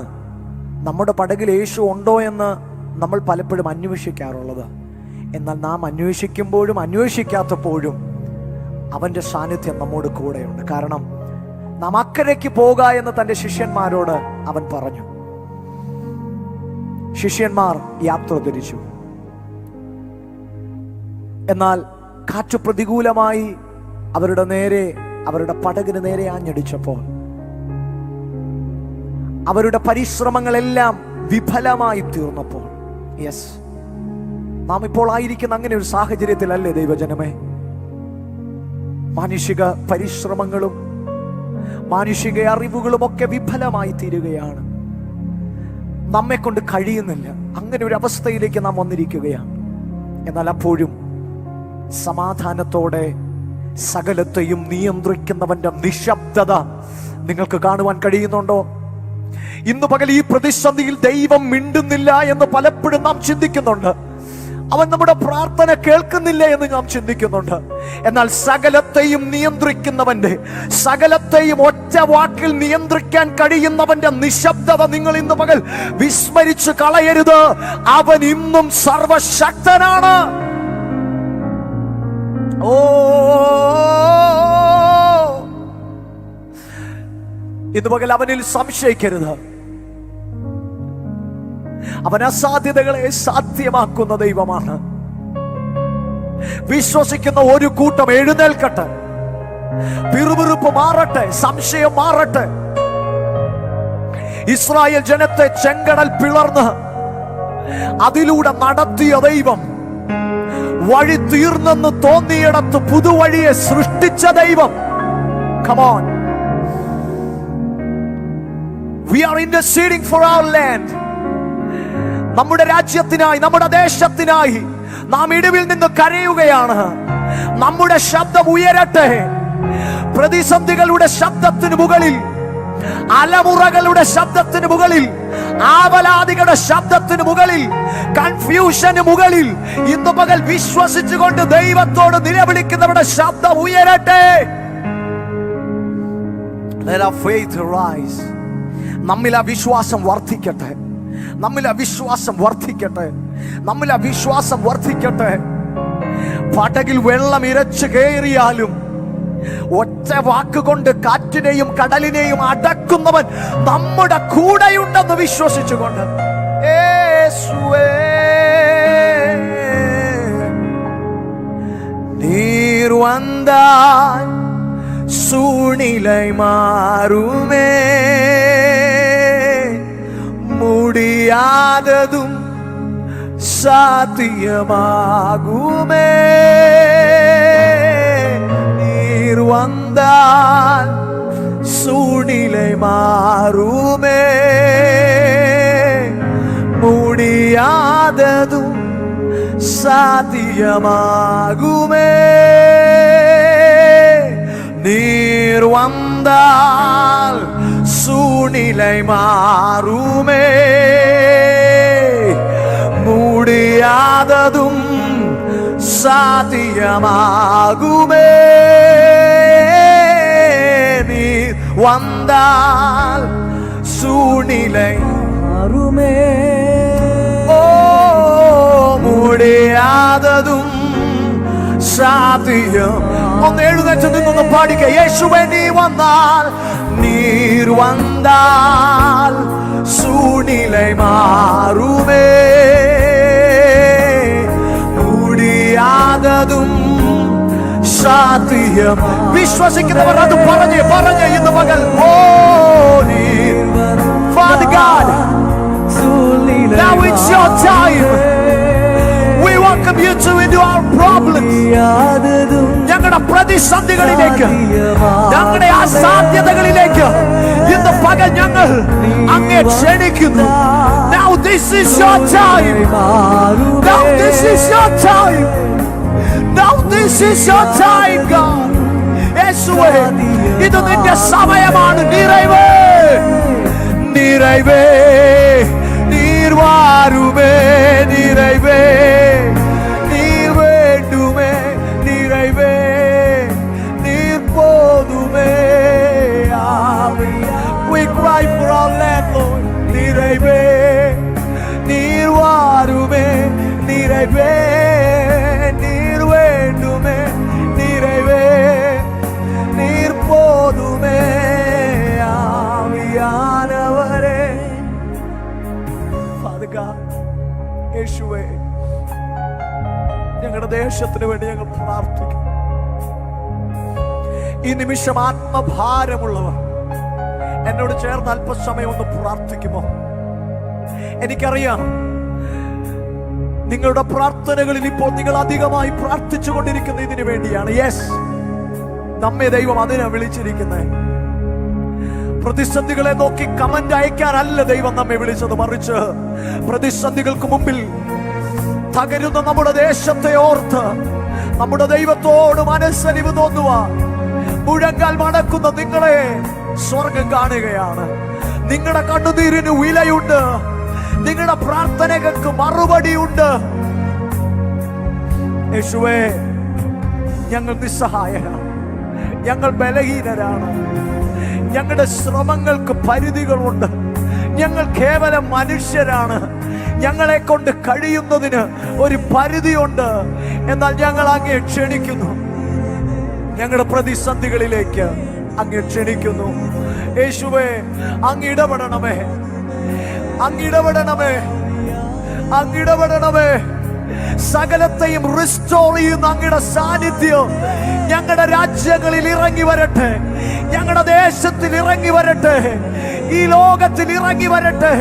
നമ്മുടെ പടകിൽ യേശു ഉണ്ടോ എന്ന് നമ്മൾ പലപ്പോഴും അന്വേഷിക്കാറുള്ളത്. എന്നാൽ നാം അന്വേഷിക്കുമ്പോഴും അന്വേഷിക്കാത്തപ്പോഴും അവൻ്റെ സാന്നിധ്യം നമ്മോട് കൂടെയുണ്ട്. കാരണം നാം അക്കരയ്ക്ക് പോക എന്ന് തൻ്റെ ശിഷ്യന്മാരോട് അവൻ പറഞ്ഞു. ശിഷ്യന്മാർ യാത്ര തിരിച്ചു. എന്നാൽ കാറ്റ് പ്രതികൂലമായി അവരുടെ പടകിന് നേരെ ആഞ്ഞടിച്ചപ്പോൾ അവരുടെ പരിശ്രമങ്ങളെല്ലാം വിഫലമായി തീർന്നപ്പോൾ, യെസ്, നാം ഇപ്പോൾ ആയിരിക്കുന്ന അങ്ങനെ ഒരു സാഹചര്യത്തിലല്ലേ ദൈവജനമേ? മാനുഷിക പരിശ്രമങ്ങളും മാനുഷിക അറിവുകളും ഒക്കെ വിഫലമായി തീരുകയാണ്. നമ്മെ കൊണ്ട് കഴിയുന്നില്ല. അങ്ങനെ ഒരു അവസ്ഥയിലേക്ക് നാം വന്നിരിക്കുകയാണ്. എന്നാൽ അപ്പോഴും സമാധാനത്തോടെ സകലത്തെയും നിയന്ത്രിക്കുന്നവന്റെ നിശബ്ദത നിങ്ങൾക്ക് കാണുവാൻ കഴിയുന്നുണ്ടോ? ഇന്ന് പകൽ ഈ പ്രതിസന്ധിയിൽ ദൈവം മിണ്ടുന്നില്ല എന്ന് പലപ്പോഴും നാം ചിന്തിക്കുന്നുണ്ട്. അവൻ നമ്മുടെ പ്രാർത്ഥന കേൾക്കുന്നില്ല എന്ന് നാം ചിന്തിക്കുന്നുണ്ട്. എന്നാൽ സകലത്തെയും നിയന്ത്രിക്കുന്നവന്റെ, സകലത്തെയും ഒറ്റ വാക്കിൽ നിയന്ത്രിക്കാൻ കഴിയുന്നവന്റെ നിശബ്ദത നിങ്ങൾ ഇന്ന് പകൽ വിസ്മരിച്ചു കളയരുത്. അവൻ ഇന്നും സർവശക്തനാണ്. ഓ, ഇന്ന് പകൽ അവനിൽ സംശയിക്കരുത്. അവൻ അസാധ്യതകളെ സാധ്യമാക്കുന്ന ദൈവമാണ്. വിശ്വസിക്കുന്ന ഒരു കൂട്ടം എഴുന്നേൽക്കട്ടെ. പിറുപിറുപ്പ് മാറട്ടെ, സംശയം മാറട്ടെ. ഇസ്രായേൽ ജനത്തെ ചെങ്കടൽ പിളർന്ന് അതിലൂടെ നടത്തിയ ദൈവം, വഴി തീർന്നെന്ന് തോന്നിയിടത്ത് പുതുവഴിയെ സൃഷ്ടിച്ച ദൈവം. Come on, we are interceding for our land. നമ്മുടെ രാജ്യത്തിനായി, നമ്മുടെ ദേശത്തിനായി നാം ഇടിവിൽ നിന്ന് കരയുകയാണ്. നമ്മുടെ ശബ്ദം ഉയരട്ടെ. പ്രതിസന്ധികളുടെ ശബ്ദത്തിന് മുകളിൽ, അലമുറകളുടെ ശബ്ദത്തിന് മുകളിൽ, ആവലാദികളുടെ ശബ്ദത്തിന് മുകളിൽ, കൺഫ്യൂഷന് മുകളിൽ ഇന്ന് പകൽ വിശ്വസിച്ചുകൊണ്ട് ദൈവത്തോട് നിലവിളിക്കുന്നവരുടെ ശബ്ദം ഉയരട്ടെ. Let our faith rise. നമ്മിൽ ആ വിശ്വാസം വർദ്ധിക്കട്ടെ. നമ്മിൽ ആ വിശ്വാസം വർദ്ധിക്കട്ടെ. നമ്മിൽ ആ വിശ്വാസം വർദ്ധിക്കട്ടെ. പടകിൽ വെള്ളം ഇരച്ചു കയറിയാലും ഒറ്റ വാക്കുകൊണ്ട് കാറ്റിനെയും കടലിനെയും അടക്കുന്നവൻ നമ്മുടെ കൂടെയുണ്ടെന്ന് വിശ്വസിച്ചുകൊണ്ട്, യേശുവേ, നീർ വന്നാൽ സൂഴ്நிலை മാറുമേ, முடியாததும் சாத்தியமாகுமே. நீர் வந்தால் சூழ்நிலை மாறுமே, முடியாததும் சாத்தியமாகுமே. நீர் வந்தால் சூழ்நிலை மாறுமே, முடியாததும் சாத்தியமாகுமே. நீர் வந்தால் சூழ்நிலை மாறுமே, ஓ കൂടിയാതതും സാധ്യം. ഒന്ന് എഴുന്നേറ്റ് നിന്നൊന്ന് പാടിക്ക. യേശുവേ നീ വന്നാൽ, നീർ വന്നാൽ സൂനിலை മാറുമേ, കൂടിയാതതും സാധ്യം. വിശ്വസിക്കുന്നവർ അത് പറഞ്ഞ് ഇന്ന് പകൽ ഓ നീർ Father God, now it's your time. We welcome you to into our problems. ഞങ്ങളുടെ പ്രതിസന്ധികളിലേക്ക്, ഞങ്ങളുടെ അസാധ്യതകളിലേക്ക് ഇന്ന് പകൽ ഞങ്ങൾ അങ്ങേ ക്ഷണിക്കുന്നു. Now this is your time. Now this is your time. Now this is your time, God. യേശുവേ, ഇത് നിന്റെ സമയമാണ്. നിറവേ നിറവേ നീർ വാരുമേ, നിറവേ നീർ വേണ്ടുമേ, നിറവേ നീർ പോതുമേ. We cry for our land, Lord. നിറവേ നീർ വാരുമേ, നിറവേ നീർ വേണ്ടുമേ, നിറവേ നീർ പോതുമേ. ആവിയാനവരേ, യേശുവേ, ഞങ്ങളുടെ ദേശത്തിന് വേണ്ടി ഞങ്ങൾ പ്രാർത്ഥിക്കും. ഈ നിമിഷം ആത്മഭാരമുള്ളവർ എന്നോട് ചേർന്ന് അല്പസമയം ഒന്ന് പ്രാർത്ഥിക്കുമോ? എനിക്കറിയാം നിങ്ങളുടെ പ്രാർത്ഥനകളിൽ ഇപ്പോൾ നിങ്ങൾ അധികമായി പ്രാർത്ഥിച്ചു കൊണ്ടിരിക്കുന്ന ഇതിനു വേണ്ടിയാണ്. യെസ്, നമ്മെ ദൈവം അതിനെ വിളിച്ചിരിക്കുന്നത്. പ്രതിസന്ധികളെ നോക്കി കമന്റ് അയക്കാനല്ല ദൈവം നമ്മെ വിളിച്ചത്, മറിച്ച് പ്രതിസന്ധികൾക്ക് മുമ്പിൽ തകരുന്ന നമ്മുടെ ദേശത്തെ ഓർത്ത് നമ്മുടെ ദൈവത്തോട് മനസ്സലിവ് തോന്നുവാൻ മുഴങ്കാൽ മടക്കുന്ന നിങ്ങളെ സ്വർഗം കാണുകയാണ്. നിങ്ങളുടെ കണ്ണുനീരിന് വിലയുണ്ട്, നിങ്ങളുടെ പ്രാർത്ഥനകൾക്ക് മറുപടിയുണ്ട്. യേശുവേ, ഞങ്ങൾ നിസ്സഹായരാണ്, ഞങ്ങൾ ബലഹീനരാണ്, ഞങ്ങളുടെ ശ്രമങ്ങൾക്ക് പരിധികളുണ്ട്, ഞങ്ങൾ കേവലം മനുഷ്യരാണ്, ഞങ്ങളെ കൊണ്ട് കഴിയുന്നതിന് ഒരു പരിധിയുണ്ട്. എന്നാൽ ഞങ്ങൾ അങ്ങേ ക്ഷണിക്കുന്നു, ഞങ്ങളുടെ പ്രതിസന്ധികളിലേക്ക് അങ്ങേ ക്ഷണിക്കുന്നു. യേശുവേ, അങ്ങിടപെടണമേ, അങ്ങിടപെടണമേ, അങ്ങിടപെടണമേ. സകലത്തെയും റിസ്റ്റോർ ചെയ്യുന്ന അങ്ങയുടെ സാന്നിധ്യം ഞങ്ങളുടെ രാജ്യങ്ങളിൽ ഇറങ്ങി വരട്ടെ, ഞങ്ങളുടെ ദേശത്തിൽ ഇറങ്ങി വരട്ടെ, ഈ ലോകത്തിൽ ഇറങ്ങി വരട്ടെ.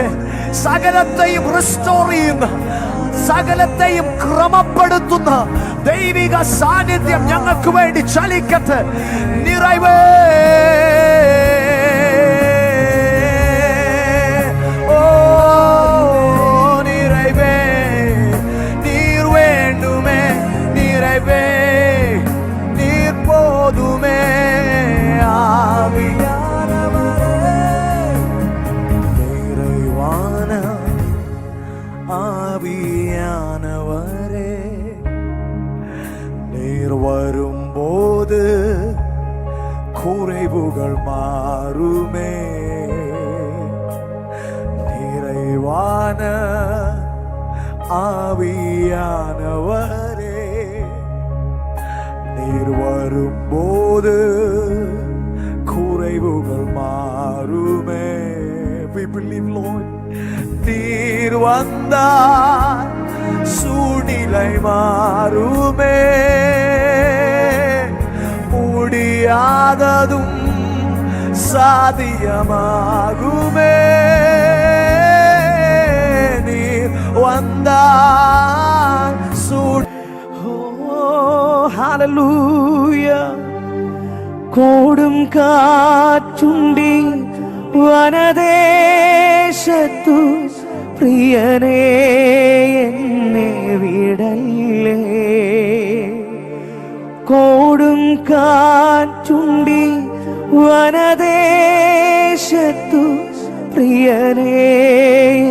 സകലത്തെയും റിസ്റ്റോർ ചെയ്യുന്ന, സകലത്തെയും ക്രമപ്പെടുത്തുന്ന ദൈവിക സാന്നിധ്യം ഞങ്ങൾക്ക് വേണ്ടി ചലിക്കട്ടെ. നിറവേ വരുമ്പോത് കുറവുകൾ മാറുമേ. நிறைவான ஆவியானவரே, நீர் வரும்போது குறைவுகள் மாறுமே. We believe, Lord. நீர் வந்தால் சூழ்நிலை மாறுமே, முடியாததும் சாத்தியமாகுமே. நீர் வந்தால் ഹല്ലേലൂയ. കോടും കാറ്റുണ്ടി വനദേശത്തു പ്രിയനേ എന്നെ വിടല്ലേ. കോടും കാറ്റുണ്ടി വനദേശത്തു പ്രിയനേ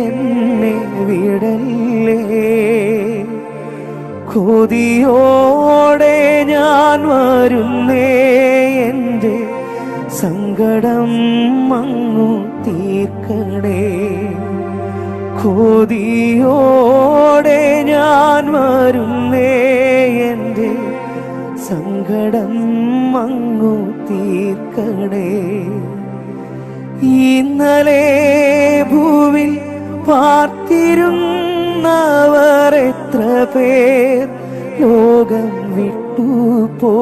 എന്നെ വിടല്ലേ. കൊതിയോടെ ഞാൻ വരുന്നേ, എൻ്റെ സങ്കടം അങ്ങു തീർക്കണേ. കൊതിയോടെ ഞാൻ വരുന്നേ എൻ്റെ സങ്കടം അങ്ങു തീർക്കണേ. ഇന്നലെ ഭൂവിൽ പാർത്തിരുന്നവർ എത്ര പേർ ലോകം വിട്ടുപോ.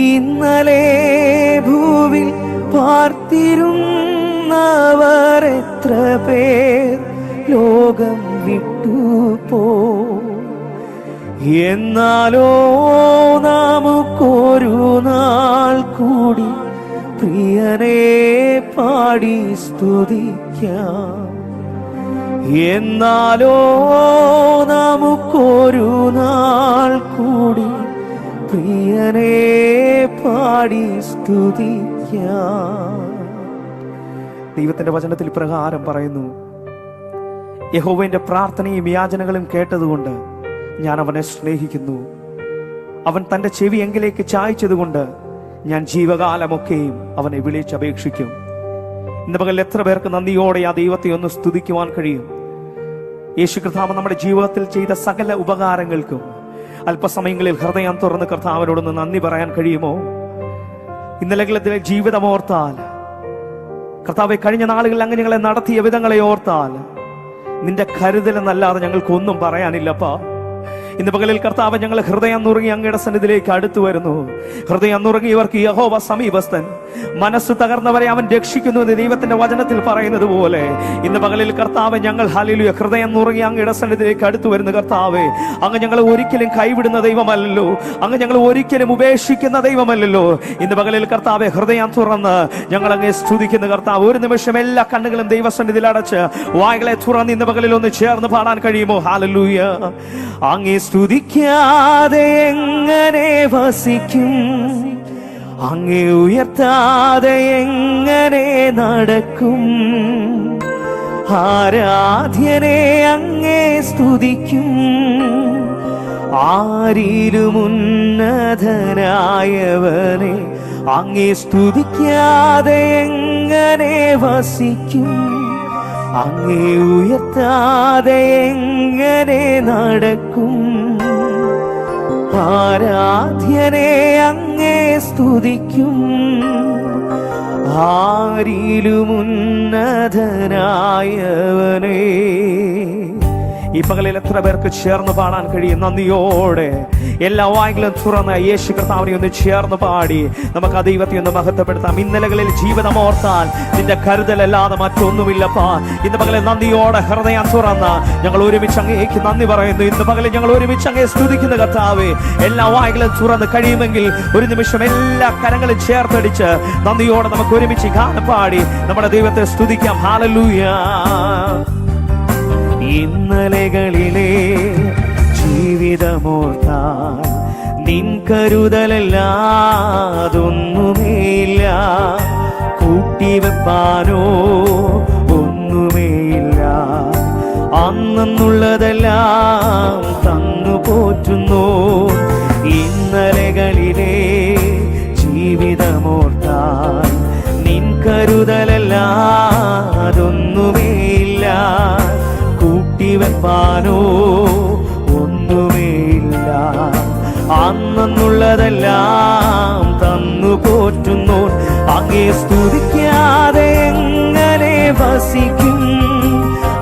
ഇന്നലെ ഭൂവിൽ പാർത്തിരുന്നവർ എത്ര പേർ ലോകം വിട്ടുപോ. എന്നാലോ നമുക്കൊരു നാൾ കൂടി പ്രിയനെ പാടി സ്തുതിക്കാം. എന്നാലോ നമുക്കൊരു നാൾ കൂടി പ്രിയനെ പാടി സ്തുതിക്കാം. ദൈവത്തിന്റെ വചനത്തിൽ പ്രകാരം പറയുന്നു, യഹോവയുടെ പ്രാർത്ഥനയും യാചനകളും കേട്ടതുകൊണ്ട് ഞാൻ അവനെ സ്നേഹിക്കുന്നു. അവൻ തന്റെ ചെവി എങ്കിലേക്ക് ചായ്ച്ചതുകൊണ്ട് ഞാൻ ജീവകാലമൊക്കെയും അവനെ വിളിച്ചപേക്ഷിക്കും. ഇന്ന് പകൽ എത്ര പേർക്ക് നന്ദിയോടെ ആ ദൈവത്തെ ഒന്ന് സ്തുതിക്കുവാൻ കഴിയും? യേശു കർത്താവ് നമ്മുടെ ജീവിതത്തിൽ ചെയ്ത സകല ഉപകാരങ്ങൾക്കും അല്പസമയങ്ങളിൽ ഹൃദയം തുറന്ന് കർത്താവിനോടൊന്ന് നന്ദി പറയാൻ കഴിയുമോ? ഇന്നലെ ജീവിതം ഓർത്താൽ, കർത്താവെ കഴിഞ്ഞ നാളുകളിൽ അങ്ങ് ഞങ്ങളെ നടത്തിയ വിധങ്ങളെ ഓർത്താൽ, നിന്റെ കരുതലെന്നല്ലാതെ ഞങ്ങൾക്കൊന്നും പറയാനില്ലപ്പാ. ഇന്ന് പകലിൽ കർത്താവ് ഞങ്ങൾ ഹൃദയം നുറുങ്ങി അങ്ങയുടെ സന്നിധിയിലേക്ക് അടുത്തു വരുന്നു. ഹൃദയം നുറുങ്ങിയവർക്ക് യഹോവ സമീപസ്ഥൻ, മനസ്സ് തകർന്നവരെ അവൻ രക്ഷിക്കുന്നു എന്ന് ദൈവത്തിന്റെ വചനത്തിൽ പറയുന്നത് പോലെ ഇന്ന് പകലിൽ കർത്താവ് ഞങ്ങൾ ഹല്ലേലൂയ ഹൃദയം നുറുങ്ങി അങ്ങയുടെ സന്നിധിയിലേക്ക് അടുത്തു വരുന്നു. കർത്താവേ, അങ്ങ് ഞങ്ങളെ ഒരിക്കലും കൈവിടുന്ന ദൈവമല്ലല്ലോ, അങ്ങ് ഞങ്ങൾ ഒരിക്കലും ഉപേക്ഷിക്കുന്ന ദൈവമല്ലല്ലോ. ഇന്ന് പകലിൽ കർത്താവെ ഹൃദയം തുറന്ന് ഞങ്ങൾ അങ്ങേ സ്തുതിക്കുന്ന കർത്താവ്. ഒരു നിമിഷം എല്ലാ കണ്ണുകളും ദൈവസന്നിധിയിൽ അടച്ച് വായ്കളെ തുറന്ന് ഇന്ന് പകലിൽ ഒന്ന് ചേർന്ന് പാടാൻ കഴിയുമോ? ഹല്ലേലൂയ. അങ്ങേ സ്തുതിക്കാതെ എങ്ങനെ വസിക്കും, അങ്ങേ ഉയർത്താതെ എങ്ങനെ നടക്കും. ആരാധ്യനെ അങ്ങേ സ്തുതിക്കും, ആരിലും ഉന്നതനായവനെ അങ്ങേ സ്തുതിക്കാതെ എങ്ങനെ വസിക്കും. അങ്ങേ ഉയർത്താതെ എങ്ങനെ നടക്കും. ആരാധ്യനെ അങ്ങേ സ്തുതിക്കും, ആരിലും ഉന്നതനായവനെ. ഈ പകലിൽ എത്ര പേർക്ക് ചേർന്ന് പാടാൻ കഴിയും? നന്ദിയോടെ എല്ലാ വായ്കളും തുറന്ന് യേശു കർത്താവിനെ ഒന്ന് ചേർന്ന് പാടി നമുക്ക് ആ ദൈവത്തെ ഒന്ന് മഹത്വപ്പെടുത്താം. ഇന്നലകളിൽ ജീവിതം ഓർത്താൽ നിന്റെ കരുതലല്ലാതെ മറ്റൊന്നുമില്ലപ്പാ. ഇന്ന് പകലിൽ നന്ദിയോടെ ഹൃദയം തുറന്ന് ഞങ്ങൾ ഒരുമിച്ച് അങ്ങേക്ക് നന്ദി പറയുന്നു. ഇന്ന് പകലിൽ ഞങ്ങൾ ഒരുമിച്ച് അങ്ങേ സ്തുതിക്കുന്ന കർത്താവേ, എല്ലാ വായ്കളും തുറന്ന് കഴിയുമെങ്കിൽ ഒരു നിമിഷം എല്ലാ കരങ്ങളും ചേർത്തടിച്ച് നന്ദിയോടെ നമുക്ക് ഒരുമിച്ച് ഗാനം പാടി നമ്മുടെ ദൈവത്തെ സ്തുതിക്കാം. ഹല്ലേലൂയ. ഇന്നലകളിലെ ജീവിതമോർത്താൽ നിൻ കരുതലല്ലാതൊന്നുമേയില്ല. കൂട്ടിവെപ്പാനോ ഒന്നുമേയില്ല. അന്നുള്ളതെല്ലാം തന്നു പോറ്റുന്നു. ഇന്നലകളിലെ ജീവിതമോർത്താൽ നിൻ കരുതലല്ലാതൊന്നുമേയില്ല. കൂട്ടിവെപ്പാനോ ഒന്നുമേയില്ല. അന്നുള്ളതെല്ലാം തന്നു പോറ്റുന്നു. അങ്ങേ സ്തുതിക്കാതെ എങ്ങനെ വസിക്കും,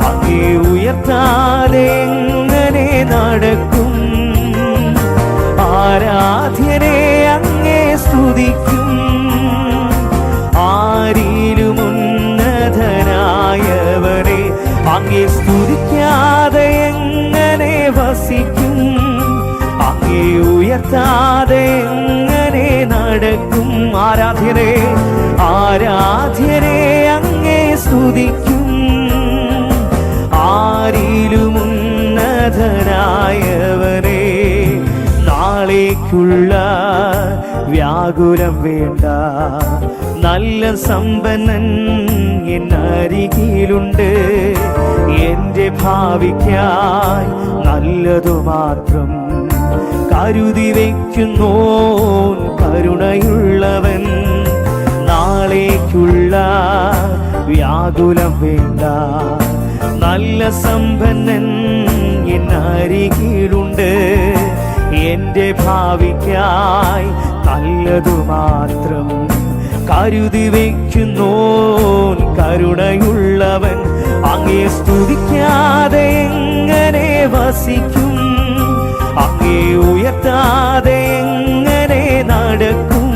അങ്ങേ ഉയർത്താതെ എങ്ങനെ നടക്കും. ആരാധ്യനെ അങ്ങേ സ്തുതിക്കും, ആരിലും ഉന്നതനായവനെ അങ്ങേ സ്തുതിക്കാതെ എങ്ങനെ വസിക്കും. അങ്ങേ ഉയർത്താതെ എങ്ങനെ നടക്കും. ആരാധ്യനെ ആരാധ്യനെ അങ്ങേ സ്തുതിക്കും, ആരിലും ഉന്നതനായവനെ. നാളേക്കുള്ള വ്യാകുലം വേണ്ട, നല്ല സമ്പന്നൻ എന്നരികിലുണ്ട്. എന്റെ ഭാവിക്കായി നല്ലതു മാത്രം കരുതി വയ്ക്കുന്നോൻ കരുണയുള്ളവൻ. നാളേക്കുള്ള വ്യാകുലം വേണ്ട, നല്ല സമ്പന്നൻ എന്നരികിലുണ്ട്. എന്റെ ഭാവിക്കായി നല്ലതു മാത്രം കരുതി വയ്ക്കുന്നോൻ കരുണയുള്ളവൻ. അങ്ങേ സ്തുതിക്കാതെ എങ്ങനെ വസിക്കും? അങ്ങേ ഉയർത്താതെ എങ്ങനെ നടക്കും?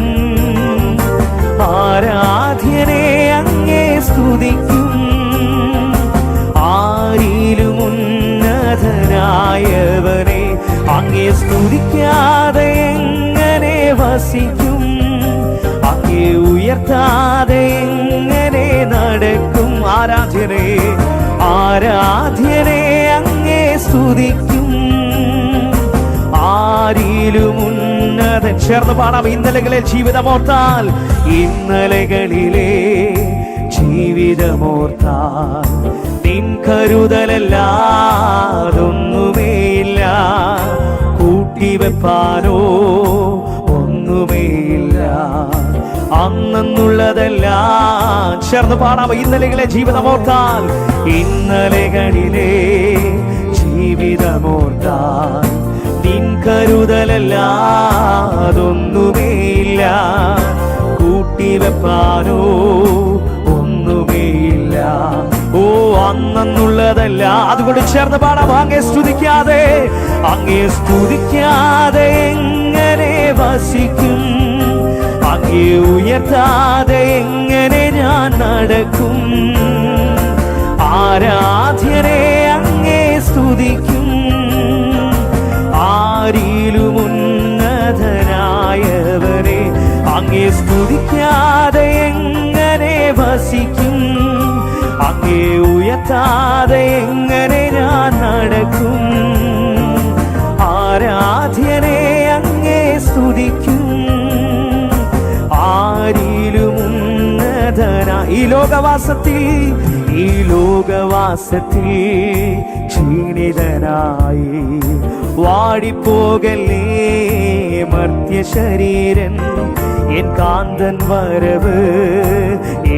ആരാധ്യനെ അങ്ങേ സ്തുതിക്കും. ആരിലും ഉന്നതനായവനെ അങ്ങേ സ്തുതിക്കാതെ എങ്ങനെ വസിക്കും? അങ്ങേ ഉയർത്താതെ എങ്ങനെ നടക്കും? ആരാധ്യനെ ആരാധ്യനെ അങ്ങേ സ്തുതിക്കും. ആരിലും ഉന്നതൻ. ചേർന്ന് പാടാം. ഇന്നലകളിൽ ജീവിതമോർത്താൽ, ഇന്നലകളിലെ ജീവിതമോർത്താൽ നിൻ കരുതലല്ലാതൊന്നുമേയില്ല. കൂട്ടിവെപ്പാനോ ഒന്നുമേയില്ല. അന്നുള്ളതെല്ലാം ചേർന്ന് പാടാം. ഇന്നലകളിലെ ജീവിതമോർത്താൽ, ഇന്നലകളിലെ ജീവിതമോർത്താൽ നിൻ കരുതലല്ലാതൊന്നുമേയില്ല. കൂട്ടിവെപ്പാനോ ഒന്നുമേയില്ല. ഓ അന്നുള്ളതല്ല. അതുകൊണ്ട് ചേർന്ന് പാടാം. അങ്ങേ സ്തുതിക്കാതെ അങ്ങേ സ്തുതിക്കാതെ എങ്ങനെ വസിക്കും? അങ്ങേ ഉയർത്താതെ എങ്ങനെ ഞാൻ നടക്കും? ആരാധ്യനെ അങ്ങേ സ്തുതിക്കും. ആരിലും ഉന്നതനായവനെ അങ്ങേ സ്തുതിക്കാതെ എങ്ങനെ വസിക്കും? അങ്ങേ ഉയർത്താതെ എങ്ങനെ ഞാൻ നടക്കും? ആരാധ്യനെ അങ്ങേ സ്തുതിക്കും. ആരിലും ഉന്നതനാ. ഈ ലോകവാസത്തിൽ ക്ഷീണിതനായി വാടിപ്പോകലേ മർത്യ ശരീരൻ. എൻ കാന്തൻ വരവ്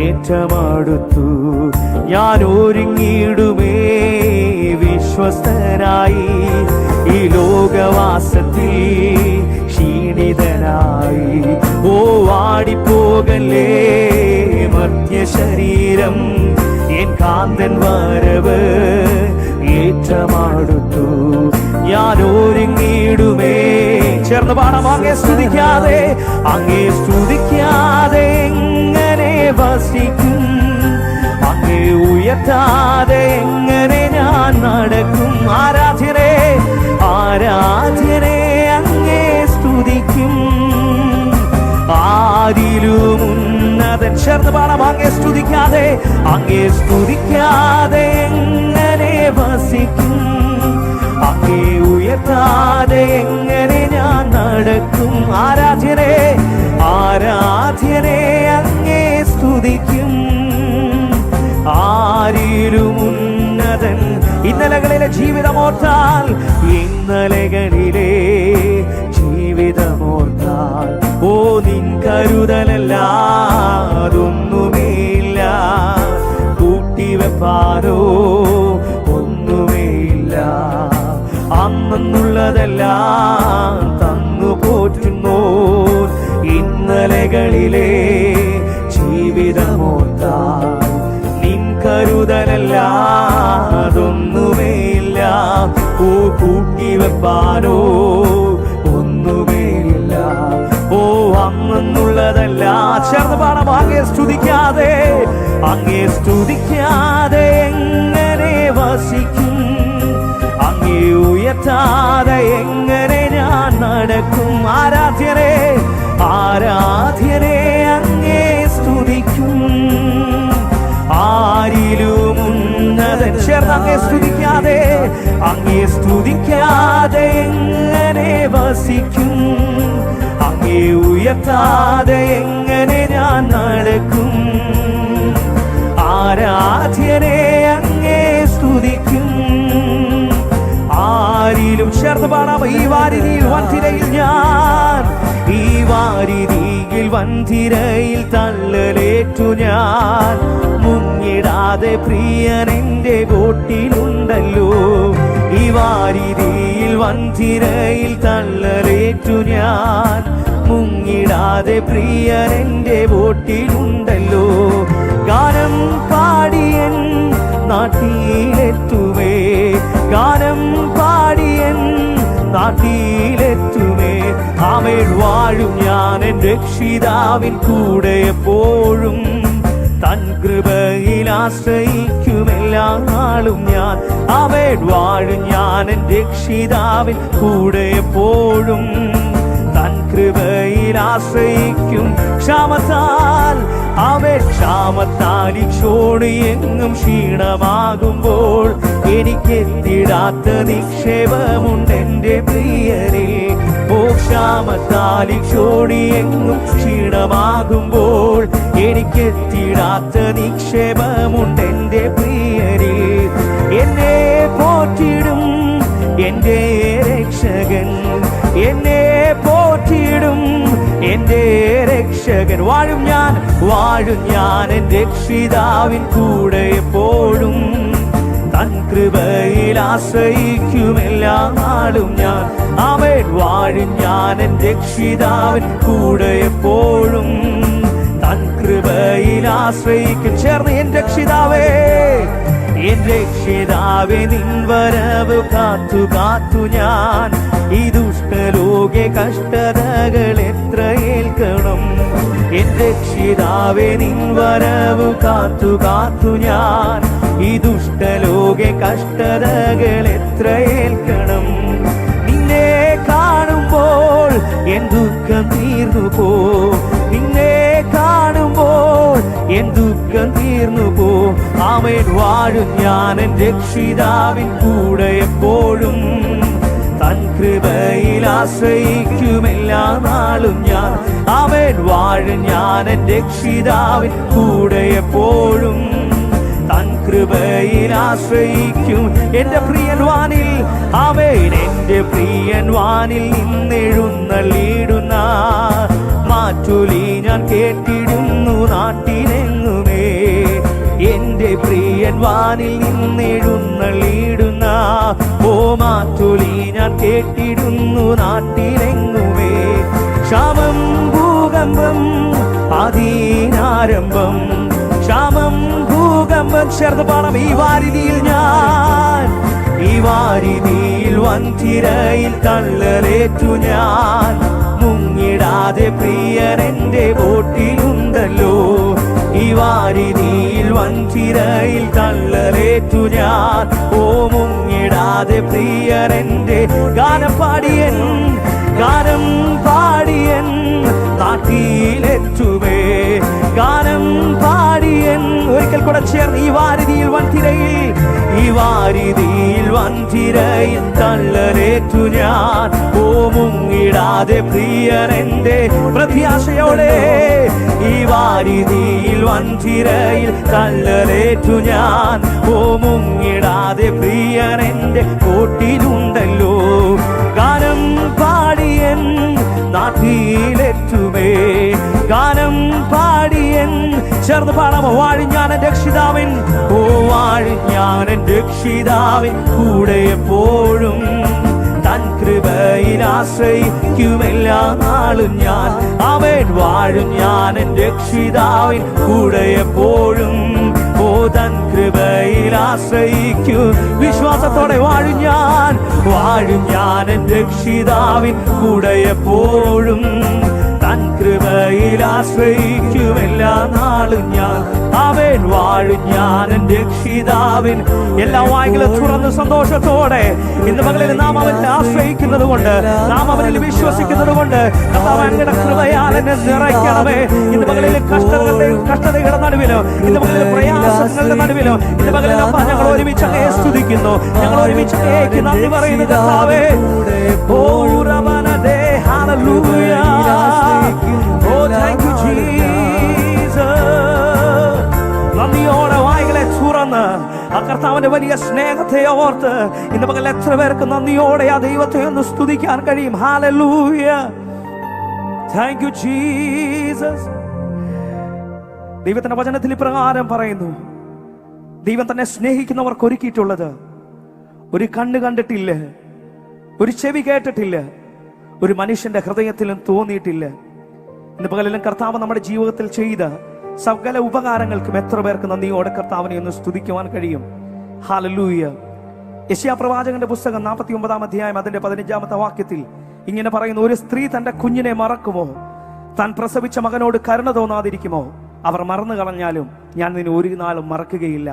ഏറ്റമടുത്തു. ഞാൻ ഒരുങ്ങിയിടുമേ വിശ്വസ്തനായി. ഈ ലോകവാസത്തിൽ ക്ഷീണിതനായി ഓ വാടിപ്പോകലേ മർത്യ ശരീരം. എൻ കാന്തൻ വരവ് ഏറ്റമടുത്തു. ഞാൻ ഒരുങ്ങിയിടുമേ. ചേർന്ന് പാടാം. അങ്ങേ സ്തുതിക്കാതെ എങ്ങനെ വസിക്കും? അങ്ങേ ഉയർത്താതെ എങ്ങനെ ഞാൻ നടക്കും? ആരാധ്യനെ അങ്ങേ സ്തുതിക്കും. ആരിലും ഉന്നതൻ. ചേർന്ന് പാടാം. അങ്ങേ സ്തുതിക്കാതെ എങ്ങനെ വസിക്കും? അങ്ങേ ഉയർത്താതെ എങ്ങനെ ഞാൻ നടക്കും? ആരാധ്യനെ അങ്ങേ സ്തുതിക്കും. ആരിലും ഉന്നതൻ. ഇന്നലകളിലെ ജീവിതമോർത്താൽ, ഇന്നലകളിലെ ജീവിതമോർത്താൽ ഓ നിൻ കരുതലല്ലാതൊന്നുമേയില്ല. കൂട്ടിവെപ്പാനോ ഒന്നുമേയില്ല. അന്നുള്ളതെല്ലാം തന്നു പോറ്റുന്നു. ഇന്നലകളിലെ ജീവിതമോർത്താൽ നിൻ കരുതലല്ലാതൊന്നുമേയില്ല. ഓ കൂട്ടിവെപ്പാനോ ഒന്നുമേയില്ല. ഓ അന്നുള്ളതല്ല. ചേർന്ന് പാടാം. അങ്ങേ സ്തുതിക്കാതെ എങ്ങനെ വസിക്കും? അങ്ങേ ഉയർത്താതെ എങ്ങനെ ഞാൻ നടക്കും? ആരാധ്യനെ അങ്ങേ സ്തുതിക്കും. ആരിലും ഉന്നതൻ. ചേർന്ന് അങ്ങേ സ്തുതിക്കാതെ എങ്ങനെ വസിക്കും? അങ്ങേ ഉയർത്താതെ എങ്ങനെ ഞാൻ നടക്കും? ആരാധ്യനെ അങ്ങേ സ്തുതിക്കും. ആരിലും ചേർന്ന് പാടാം. ഈ വാരിധിയിൽ വൻതിരയിൽ തള്ളലേറ്റു ഞാൻ മുങ്ങിടാതെ പ്രിയൻ എന്റെ ബോട്ടിലുണ്ടല്ലോ. ഈ വാരിധിയിൽ വൻതിരയിൽ തള്ളലേറ്റു ഞാൻ, മുങ്ങിടാതെ പ്രിയൻ എന്റെ ബോട്ടിലുണ്ടല്ലോ. ഗാനം പാടിയൻ നാട്ടിലെത്തുമേ, ഗാനം പാടിയൻ നാട്ടിലെത്തുമേ. ആമേൻ. വാഴും ഞാൻ എൻ രക്ഷിതാവിൻ കൂടെ എപ്പോഴും, തൻ കൃപയിൽ ആശ്രയിക്കുമെല്ലാ നാളും ഞാൻ. ആമേൻ. വാഴും ഞാൻ എൻ രക്ഷിതാവിൻ കൂടെ എപ്പോഴും, തൻ കൃപയിൽ ആശ്രയിക്കും. ക്ഷാമത്താൽ അവൻ ക്ഷാമത്താൽ ഇക്ഷോട് എങ്ങും ക്ഷീണമാകുമ്പോൾ, എനിക്കെത്തിടാത്ത നിക്ഷേപമുണ്ട് എന്റെ പ്രിയരിൽ. ഓ ക്ഷാമത്താൽ ഇക്ഷോട് എങ്ങും ക്ഷീണമാകുമ്പോൾ, എനിക്കെത്തിടാത്ത നിക്ഷേപമുണ്ട് എന്റെ പ്രിയരിൽ. എന്നെ പോറ്റിടും എന്റെ രക്ഷകൻ, എന്നെ പോറ്റിടും എന്റെ രക്ഷകൻ. വാഴും ഞാൻ എൻ രക്ഷിതാവിൻ കൂടെ എപ്പോഴും, തൻ കൃപയിൽ ആശ്രയിക്കുമെല്ലാ നാളും ഞാൻ. ആമേൻ. വാഴും ഞാൻ എൻ രക്ഷിതാവിൻ കൂടെ എപ്പോഴും, തൻ കൃപയിൽ ആശ്രയിക്കും. ചേർന്ന് എൻ രക്ഷിതാവേ, എൻ രക്ഷിതാവേ, നിൻ വരവ് കാത്തു കാത്തു ഞാൻ. ഈ ദുഷ്ടലോകെ കഷ്ടതകൾ എത്ര ഏൽക്കണം. എൻ രക്ഷിതാവേ, നിൻ വരവ് കാത്തു കാത്തു ഞാൻ. ഈ ദുഷ്ടലോകെ കഷ്ടതകൾ എത്ര ഏൽക്കണം. നിന്നെ കാണുമ്പോൾ എൻ ദുഃഖം തീർന്നു പോ, നിന്നെ കാണുമ്പോൾ എൻ ദുഃഖം തീർന്നു പോ. ആമേൻ. വാഴും ഞാൻ എൻ രക്ഷിതാവിൻ കൂടെ എപ്പോഴും, തൻ കൃപയിൽ ആശ്രയിക്കുമെല്ലാ നാളും ഞാൻ. ആമേൻ. വാഴും ഞാൻ എൻ രക്ഷിതാവിൻ കൂടെ എപ്പോഴും, തൻ കൃപയിൽ ആശ്രയിക്കും. എന്റെ പ്രിയൻ വാനിൽ, ആമേൻ, എന്റെ പ്രിയൻ വാനിൽ നിന്നെഴുന്നള്ളിടുന്ന മാറ്റൊലി ഞാൻ കേട്ടിടുന്നു നാട്ടിലെങ്ങുമേ. എന്റെ പ്രിയൻ വാനിൽ നിന്നെഴുന്നള്ളിടുന്ന ഓ മാറ്റൊലി ഞാൻ കേട്ടിടുന്നു നാട്ടിലെങ്ങുമേ. ക്ഷാമം ഭൂകമ്പം ആദീനാരംഭം, ക്ഷാമം ഭൂകമ്പം. ചേർന്ന് പാടാം. ഈ വാരിധിയിൽ ഞാൻ, ഈ വാരിധിയിൽ വൻതിരയിൽ തള്ളലേറ്റു ഞാൻ, മുങ്ങിടാതെ പ്രിയൻ എന്റെ ബോട്ടിലുണ്ടല്ലോ. ഈ വാരിധിയിൽ വൻതിരയിൽ തള്ളലേറ്റു ഞാൻ, ഓ മുങ്ങിടാതെ പ്രിയൻ എന്റെ. ഗാനം പാടിയൻ, ഗാനം പാടിയൻ നാട്ടിലെത്തുമേ, ഗാനം പാടിയൻ. ഒരിക്കൽ കൂടെ ചേർന്ന് ഈ വാരിധിയിൽ വൻതിരയിൽ, ഈ വാരിധിയിൽ വൻതിരയിൽ തള്ളലേറ്റു ഞാൻ, ഓ മുങ്ങിടാതെ പ്രിയൻ എന്റെ. പ്രത്യാശയോടെ ഈ വാരിധിയിൽ വൻതിരയിൽ തള്ളലേറ്റു ഞാൻ, ഓ മുങ്ങിടാതെ പ്രിയൻ എന്റെ കോട്ടിലുണ്ടല്ലോ. ഗാനം പാടിയൻ നാട്ടിലെത്തുമേ, ഗാനം പാടിയൻ. ചേർന്ന് പാടാമോ? വാഴും ഞാൻ എൻ രക്ഷിതാവിൻ, ഓ വാഴും ഞാൻ എൻ രക്ഷിതാവിൻ കൂടെ എപ്പോഴും, തൻ കൃപയിൽ ആശ്രയിക്കുമെല്ലാ നാളും ഞാൻ. ആമേൻ. വാഴും ഞാൻ എൻ രക്ഷിതാവിൻ കൂടെ എപ്പോഴും, ഓ തൻ കൃപയിൽ ആശ്രയിക്കൂ. വിശ്വാസത്തോടെ വാഴും ഞാൻ എൻ രക്ഷിതാവിൻ കൂടെ എപ്പോഴും, തൻ കൃപയിൽ ആശ്രയിക്കുമെല്ലാ നാളും ഞാൻ. ആമേൻ. വാഴും ഞാൻ എൻ രക്ഷിതാവിൻ. എല്ലാ വായ്കളും തുറന്ന് സന്തോഷത്തോടെ ഇന്ന് പകലിൽ നാം അവനിൽ ആശ്രയിക്കുന്നത് കൊണ്ട്, നാം അവനിൽ വിശ്വസിക്കുന്നത് കൊണ്ട്, അങ്ങയുടെ കൃപയാൽ എന്നെ നിറയ്ക്കണമേ. ഇന്ന് പകലിൽ കഷ്ടതയുടെ നടുവിലോ, ഇന്ന് പകലിൽ പ്രയാസങ്ങളുടെ നടുവിലോ, ഇന്ന് പകലിൽ അപ്പ ഞങ്ങൾ ഒരുമിച്ച് അങ്ങയെ സ്തുതിക്കുന്നു, ഞങ്ങൾ ഒരുമിച്ച് അങ്ങേക്ക് നന്ദി പറയുന്നു കർത്താവേ. ഓ റബനദേ hallelujah, oh thank you Jesus. നന്ദിയോടെ വായ്കളെ തുറന്ന് ആ കർത്താവിന്റെ വലിയ സ്നേഹത്തെ ഓർത്ത് ഇന്ന് പകൽ എത്ര പേർക്ക് നന്ദിയോടെ ആ ദൈവത്തെ ഒന്ന് സ്തുതിക്കാൻ കഴിയും. Hallelujah, thank you Jesus. ദൈവത്തിന്റെ വചനത്തിൽ ഇപ്രകാരം പറയുന്നു, ദൈവം തന്നെ സ്നേഹിക്കുന്നവർക്ക് ഒരുക്കിയിട്ടുള്ളത് ഒരു കണ്ണ് കണ്ടിട്ടില്ല, ഒരു ചെവി കേട്ടിട്ടില്ല, ഒരു മനുഷ്യന്റെ ഹൃദയത്തിലും തോന്നിയിട്ടില്ല. ഇന്ന് പകലെല്ലാം കർത്താവ് നമ്മുടെ ജീവിതത്തിൽ ചെയ്ത സകല ഉപകാരങ്ങൾക്കും എത്ര പേർക്ക് നന്ദിയോടെ കർത്താവിനെ ഒന്ന് സ്തുതിക്കുവാൻ കഴിയും? ഹല്ലേലൂയ. യെശയ്യാ പ്രവാചകന്റെ പുസ്തകം 49 അധ്യായം അതിന്റെ 15 വാക്യത്തിൽ ഇങ്ങനെ പറയുന്നു, ഒരു സ്ത്രീ തന്റെ കുഞ്ഞിനെ മറക്കുമോ? താൻ പ്രസവിച്ച മകനോട് കരുണ തോന്നാതിരിക്കുമോ? അവർ മറന്നു കളഞ്ഞാലും ഞാൻ നിന്നെ ഒരു നാളും മറക്കുകയില്ല.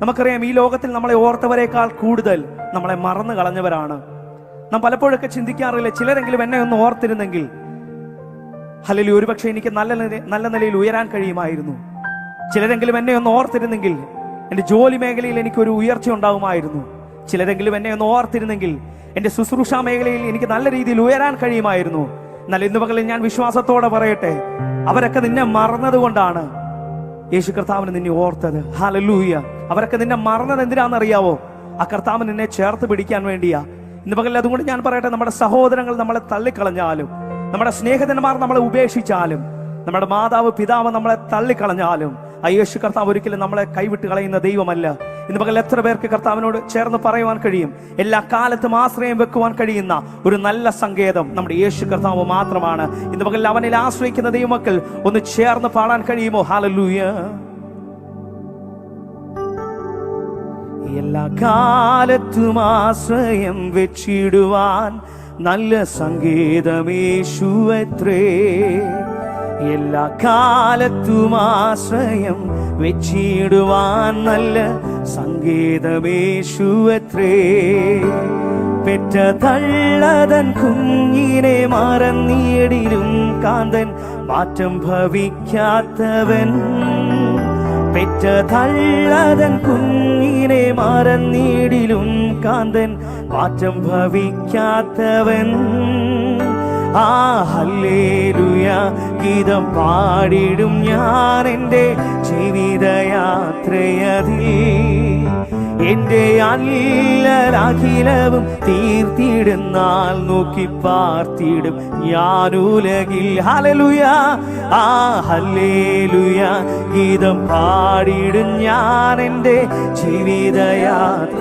നമുക്കറിയാം, ഈ ലോകത്തിൽ നമ്മളെ ഓർത്തവരെക്കാൾ കൂടുതൽ നമ്മളെ മറന്നു കളഞ്ഞവരാണ്. നാം പലപ്പോഴൊക്കെ ചിന്തിക്കാറില്ല, ചിലരെങ്കിലും എന്നെ ഒന്ന് ഓർത്തിരുന്നെങ്കിൽ ഹല്ലേലൂയ, ഒരുപക്ഷെ എനിക്ക് നല്ല നിലയിൽ ഉയരാൻ കഴിയുമായിരുന്നു. ചിലരെങ്കിലും എന്നെ ഒന്ന് ഓർത്തിരുന്നെങ്കിൽ എൻ്റെ ജോലി മേഖലയിൽ എനിക്കൊരു ഉയർച്ച ഉണ്ടാകുമായിരുന്നു. ചിലരെങ്കിലും എന്നെ ഒന്ന് ഓർത്തിരുന്നെങ്കിൽ എൻ്റെ ശുശ്രൂഷ മേഖലയിൽ എനിക്ക് നല്ല രീതിയിൽ ഉയരാൻ കഴിയുമായിരുന്നു. എന്നാൽ ഇന്ന് പകലിൽ ഞാൻ വിശ്വാസത്തോടെ പറയട്ടെ, അവരൊക്കെ നിന്നെ മറന്നത് കൊണ്ടാണ് യേശു കർത്താവിന് നിന്നെ ഓർത്തത്. ഹല്ലേലൂയ. അവരൊക്കെ നിന്നെ മറന്നത് എന്തിനാണെന്നറിയാവോ? ആ കർത്താവ് നിന്നെ ചേർത്ത് പിടിക്കാൻ വേണ്ടിയാ. ഇന്ന് പകൽ അതുകൊണ്ട് ഞാൻ പറയട്ടെ, നമ്മുടെ സഹോദരങ്ങൾ നമ്മളെ തള്ളിക്കളഞ്ഞാലും, നമ്മുടെ സ്നേഹിതന്മാർ നമ്മളെ ഉപേക്ഷിച്ചാലും, നമ്മുടെ മാതാവ് പിതാവ് നമ്മളെ തള്ളിക്കളഞ്ഞാലും, ആ യേശു കർത്താവ് ഒരിക്കലും നമ്മളെ കൈവിട്ട് കളയുന്ന ദൈവമല്ല. ഇന്ന് പകൽ എത്ര പേർക്ക് കർത്താവിനോട് ചേർന്ന് പറയുവാൻ കഴിയും? എല്ലാ കാലത്തും ആശ്രയം വെക്കുവാൻ കഴിയുന്ന ഒരു നല്ല സങ്കേതം നമ്മുടെ യേശു കർത്താവ് മാത്രമാണ്. ഇന്ന് പകൽ അവനിൽ ആശ്രയിക്കുന്ന ദൈവമക്കൾ ഒന്ന് ചേർന്ന് പാടാൻ കഴിയുമോ? ഹല്ലേലൂയ. എല്ലാ കാലത്തും ആശ്രയം വെച്ചിടുവാൻ നല്ല സങ്കേതമേശുവത്രേ. എല്ലാ കാലത്തും ആശ്രയം വെച്ചിടുവാൻ നല്ല സങ്കേതമേശുവത്രേ. പെറ്റ തള്ളതൻ കുഞ്ഞിനെ മറന്നിടിലും കാന്തൻ മാറ്റം ഭവിക്കാത്തവൻ. പെറ്റ തള്ളതൻ കുഞ്ഞിനെ മറന്നിടിലും കാന്തൻ മാറ്റം ഭവിക്കാത്തവൻ. ആ ഹല്ലേലൂയ ഗീതം പാടിടും ഞാൻ എൻ്റെ ജീവിതയാത്രയതിൽ. എൻ്റെ അല്ലലഖിലവും തീർത്തിടുന്നാൾ നോക്കി പാർത്തിടും ഞാനുലകിൽ. ഹല്ലേലൂയ. ആ ഹല്ലേലൂയ ഗീതം പാടിടും ഞാൻ എൻ്റെ ജീവിതയാത്രയതിൽ.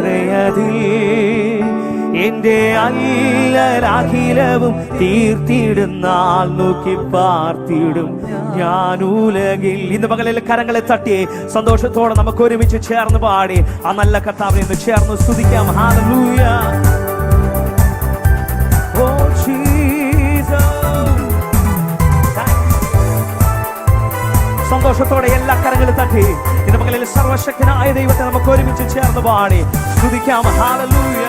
എന്റെ അല്ലലഖിലവും തീർത്തിടുന്നാൾ നോക്കി പാർത്തിടും ഞാനുലകിൽ. ഇന്ന് പകലിൽ കരങ്ങളെ തട്ടി സന്തോഷത്തോടെ നമുക്ക് ഒരുമിച്ച് ചേർന്ന് പാടി ആ നല്ല കർത്താവിനെ ഇന്ന് ചേർന്ന് സ്തുതിക്കാം. ഹല്ലേലൂയ. Oh Jesus. സന്തോഷത്തോടെ എല്ലാ കരങ്ങളും തട്ടി ഇന്ന് പകലിൽ സർവശക്തനായ ദൈവത്തെ നമുക്ക് ഒരുമിച്ച് ചേർന്ന് പാടി സ്തുതിക്കാം. ഹല്ലേലൂയ.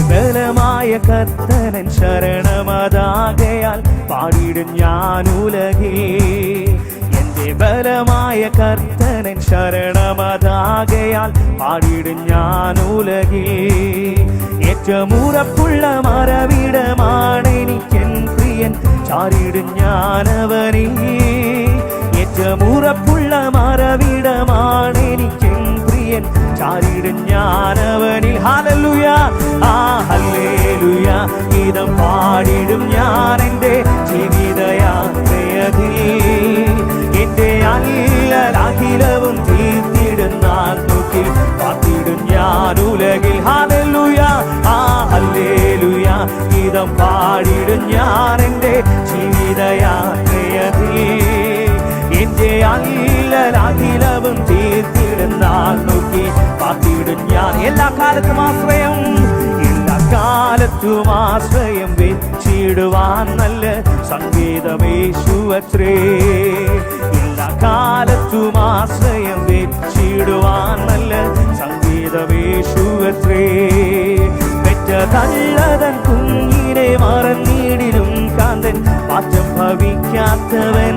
ബലമായ കർത്തനൻ ശരണമതാകയാൽ പാടിടും ഞാനുലകിൽ. എന്റെ ബലമായ കർത്തനൻ ശരണമതാകയാൽ പാടിടും ഞാനുലകിൽ. ഏറ്റവും ഉറപ്പുള്ള മറവിടമാണ് എനിക്കെൻ പ്രിയൻ, ചാരിടും ഞാനവനിൽ. ഏറ്റവും ഉറപ്പുള്ള മറവിടമാണ് എനിക്കെൻ പ്രിയൻ, ചാരിടും ഞാനവനിൽ. ഹല്ലേലൂയ. ആ ഹല്ലേലൂയ ഗീതം പാടിടും ഞാൻ എൻ്റെ ജീവിതയാത്രയതിൽ. എൻ്റെ അല്ലലഖിലവും തീർത്തിടുന്നാൾ നോക്കി പാർത്തിടും ഞാനുലകിൽ. ഹല്ലേലൂയ. ആ ഹല്ലേലൂയ ഗീതം പാടിടും ഞാൻ എൻ്റെ ജീവിതയാത്രയതിൽ. എൻ്റെ അല്ലലഖിലവും തീർത്തിടുന്നാൾ നോക്കി പാർത്തിടും ഞാൻ. എല്ലാ കാലത്തും ആശ്രയം, എല്ലാ കാലത്തും ആശ്രയം വെച്ചിടുവാൻ നല്ല സങ്കേതമേശുവത്രേ. എല്ലാ കാലത്തും ആശ്രയം വെച്ചിടുവാൻ നല്ല സങ്കേതമേശുവത്രേ. പെറ്റ തള്ളതൻ കുഞ്ഞിനെ മറന്നിടിലും കാന്തൻ മാറ്റം ഭവിക്കാത്തവൻ.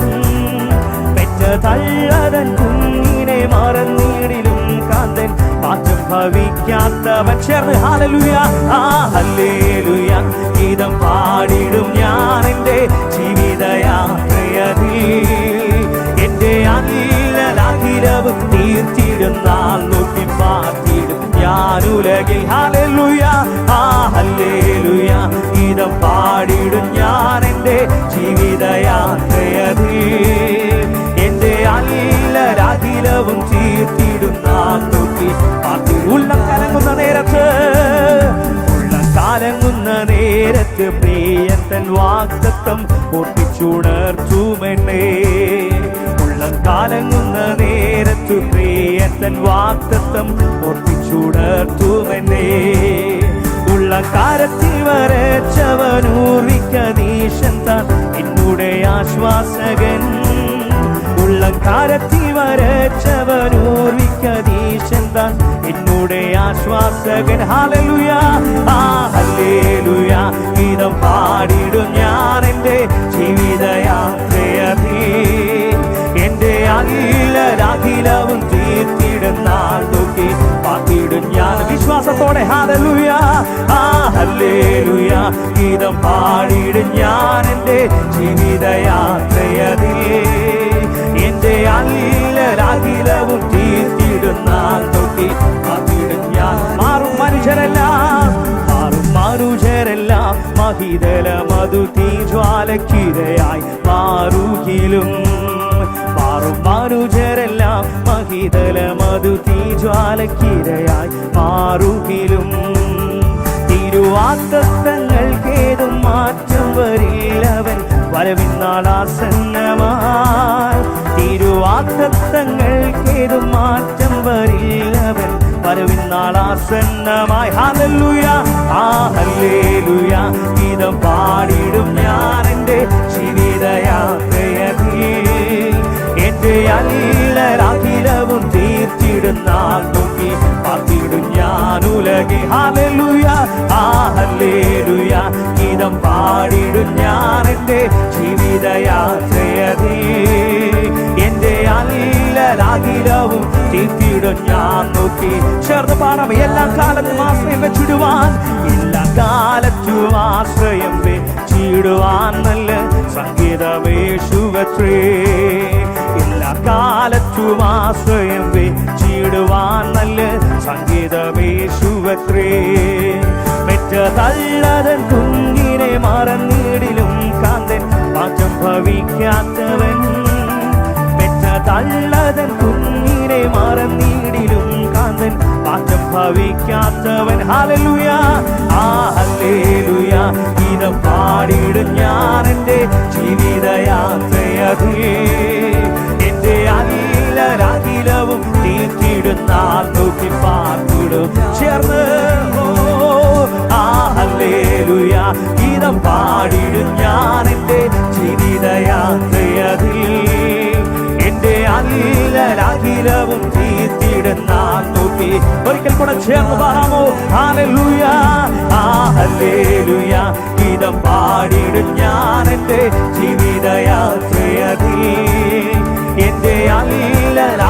പെറ്റ തള്ളതൻ കുഞ്ഞിനെ മറന്നിടിലും കാന്തൻ മാറ്റം ഭവിക്കാത്തവൻ. ചേർന്ന് ഹല്ലേലൂയ. ആ ഹല്ലേലൂയ ഗീതം പാടിടും ഞാൻ എൻ്റെ ജീവിതയാത്രയതിൽ. എൻ്റെ അല്ലലഖിലവും തീർത്തിടും വാഗ്ദത്തം ഓർപ്പിച്ചുണർത്തുമെന്നേ. ഉള്ളം കാലങ്ങുന്ന നേരത്തു പ്രിയതൻ വാഗ്ദത്തം ഓർപ്പിച്ചുണർത്തുമെന്നേ. ഉള്ളക്കാരത്തിൽ വരച്ചവനൂർവിക്കദീശൻ താൻ എന്നുടെ ആശ്വാസകൻ. ഉള്ളക്കാരത്തിൽ വരച്ചവനൂർവിക്കദീശൻ താൻ എന്നുടെ ആശ്വാസകൻ. ഹല്ലേലൂയ, ആ ഹല്ലേലൂയ ഗീതം പാടിടും ഞാൻ എൻ്റെ ജീവിതയാത്രയതേ. എൻ്റെ അഖിലവും തീർത്തിടുന്ന നോക്കി പാട്ടിടും ഞാൻ വിശ്വാസത്തോടെ. ഹല്ലേലൂയ, ആ ഹല്ലേലൂയ ഗീതം പാടിടും ഞാൻ എൻ്റെ ജീവിതയാത്രയതേ. എൻ്റെ അഖിലവും തീർത്തിടുന്ന നോക്കി പാട്ടിടും ഞാൻ. മാറും മനുഷ്യരെല്ലാം മഹിതല മധു തീജ്വാലക്കിരയായി മാറുകിലും. മാറും മനുഷ്യരെല്ലാം മഹിതല മധു തീജ്വാലക്കിരയായി മാറുകിലും. തിരുവാഗ്ദത്തങ്ങൾക്കേതും മാറ്റം വരില്ലവൻ വരവിൻ നാളാസന്നമായി. തിരുവാഗ്ദത്തങ്ങൾക്കേതും മാറ്റം വരില്ലവൻ വരവിൻ നാളാസന്നമായി. ഹല്ലേലൂയ, ആ ഹല്ലേലൂയ ഗീതം പാടിടും ഞാൻ എൻ്റെ ജീവിതയാത്രയതേ. എൻ്റെ അഖിലവും തീർത്തിടുന്ന നോക്കി പാട്ടിടും ഞാൻ ഉലകെ. ഹല്ലേലൂയ, ആ ഹല്ലേലൂയ ഗീതം പാടിടും ഞാൻ എൻ്റെ ജീവിതയാത്രയതേ. എൻ്റെ അഖിലവും തീർത്തിടും ഞാൻ നോക്കി. ചേർന്ന് പാടാം. എല്ലാ കാലത്തും ആശ്രയം വെച്ചിടുവാൻ, എല്ലാ കാലത്തും ആശ്രയം വെച്ചിടുവാൻ നല്ല സംഗീതമേശുവത്രേ. എല്ലാ കാലത്തും ആശ്രയം വെച്ചിടുവാൻ നല്ല സംഗീതമേശുവത്രേ. പെറ്റ തള്ളതൻ കുഞ്ഞിനെ മറന്നിടിലും കാന്തൻ മാറ്റം ഭവിക്കാത്തവൻ. പെറ്റ തള്ളതൻ കുഞ്ഞിനെ മറന്നിടിലും കാന്തൻ മാറ്റം ഭവിക്കാത്തവൻ. ഹല്ലേലൂയ, ആ ഹല്ലേലൂയ ഗീതം പാടിടും ഞാൻ എൻ്റെ ജീവിതയാത്രയതേ. എൻ്റെ അഖിലവും തീർത്തിടുന്ന നോക്കി പാട്ടിടും. ചേർന്ന് ആ ഹല്ലേലൂയ ഗീതം പാടിടും ഞാൻ എൻ്റെ ജീവിതയാത്രയതേ. എൻ്റെ അഖിലവും തീർത്തിടുന്ന നോക്കി. ഒരിക്കൽ കൂടെ ചേർന്ന് പാടാമോ? ഹല്ലേലൂയ, ആ ഹല്ലേലൂയ ഗീതം പാടിടും ഞാൻ എൻ്റെ ജീവിതയാത്രയതേ. എൻ്റെ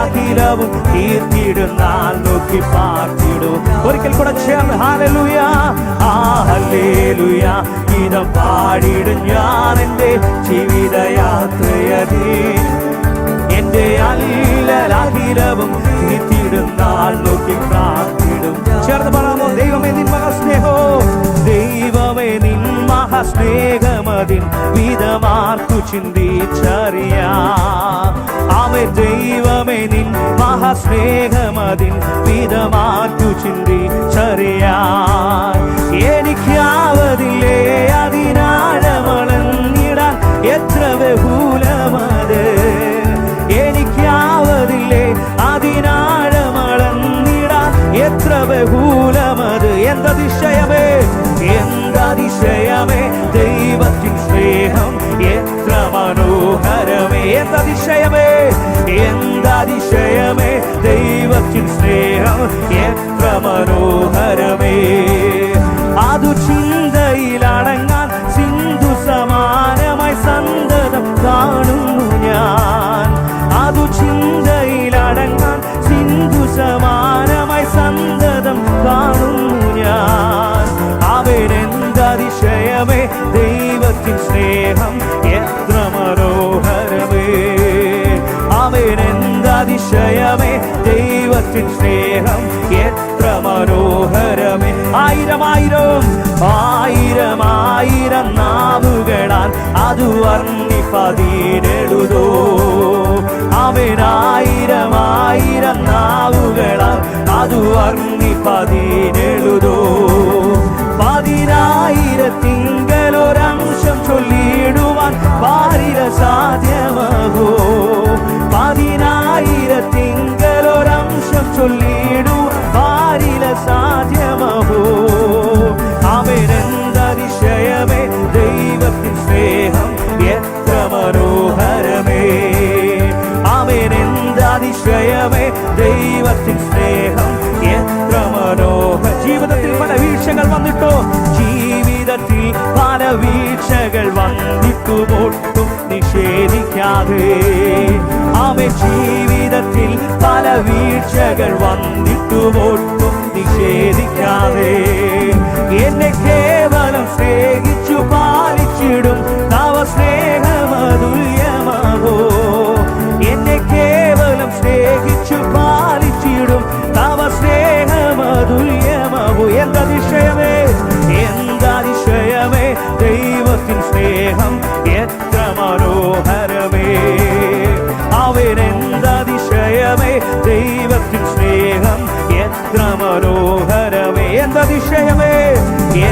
അഖിലവും തീർത്തിടുന്ന നോക്കി പാട്ടിടും. ഒരിക്കൽ കൂടെ ചേർന്ന് ഹല്ലേലൂയ, ആ ഹല്ലേലൂയ ഗീതം പാടിടും ഞാൻ എൻ്റെ ജീവിതയാത്രയതേ. എൻ്റെ അഖിലവും തീർത്തിടുന്ന നോക്കി പ്രാർത്ഥിടും. ചേർന്ന് പറയാമോ? ദൈവമേ നിൻ മഹാസ്നേഹോ, ദൈവമേ നിൻ മഹാസ്നേഹമതിൻ വിധമാർക്കു ചിന്തിച്ചറിയാം. ആമേ ദൈവമേ നിൻ മഹാസ്നേഹമതിൻ വിധമാർക്കു ചിന്തിച്ചറിയാം. എനിക്കാവതില്ലേ അതിനാഴമളന്നിടാൻ എത്ര ബഹുലമത്. എനിക്കാവതില്ലേ അതിനാഴമളന്നിടാൻ എത്ര ബഹുലമത്. എന്തതിശയമേ, എന്തതിശയമേ ദൈവത്തിൻ സ്നേഹം എത്ര മനോഹരമേ. എന്തതിശയമേ, എന്തതിശയമേ ദൈവത്തിൻ സ്നേഹം എത്ര മനോഹരമേ. അതു ചിന്തയിലടങ്ങാൻ സിന്ധു സമാനമായി സന്തതം കാണുന്നു ഞാൻ. അതു ചിന്തയിലടങ്ങാൻ സിന്ധു സമാനമായി സന്തതം കാണുന്നു ഞാൻ. അവനെന്തതിശയമേ ദൈവത്തിൻ സ്നേഹം എത്ര മനോഹരമേ. അവനെന്തതിശയമേ ദൈവത്തിൻ സ്നേഹം എത്ര മനോഹരമേ. ആയിരം ആയിരം ആയിരം ആയിരം നാവുകളാൽ അത് വർണ്ണിപ്പതിനെഴുതോ. അവനായിരം ആയിരം നാവുകളാൽ അത് വർണ്ണിപ്പതിനെഴുതോ. 10,000 തിങ്കളൊരംശം ചൊല്ലി സാധ്യമോ? 10,000 ചൊല്ലിയിടൂ ആരില സാധ്യമോ? അവനെന്തതിശയമേ ദൈവത്തിൻ സ്നേഹം എത്ര മനോഹരമേ. അവനെന്തതിശയമേ ദൈവത്തിൻ സ്നേഹം എത്ര മനോഹര. ജീവിതത്തിൽ പല വീഴ്ചകൾ വന്നിട്ടോ, ജീവിതത്തിൽ പല വീഴ്ചകൾ വന്നിട്ടുമൊട്ടും നിഷേധിക്കാതെ. അവൻ ജീവിതത്തിൽ പല വീഴ്ചകൾ വന്നിട്ടുമൊട്ടും നിഷേധിക്കാതെ എന്നെ കേവലം സ്നേഹിച്ചു പാലിച്ചിടും തവ സ്നേഹമതുല്യമോ. എന്നെ കേവലം സ്നേഹിച്ചു പാലിച്ചിടും തവ സ്നേഹമതുല്യമോ. എന്തതിശയമേ, എന്തതിശയമേ ദൈവത്തിൻ സ്നേഹം എത്ര മനോഹരമേ. അവനെന്തതിശയമേ ദൈവത്തിൻ സ്നേഹം എത്ര മനോഹരമേ. എന്തതിശയമേ,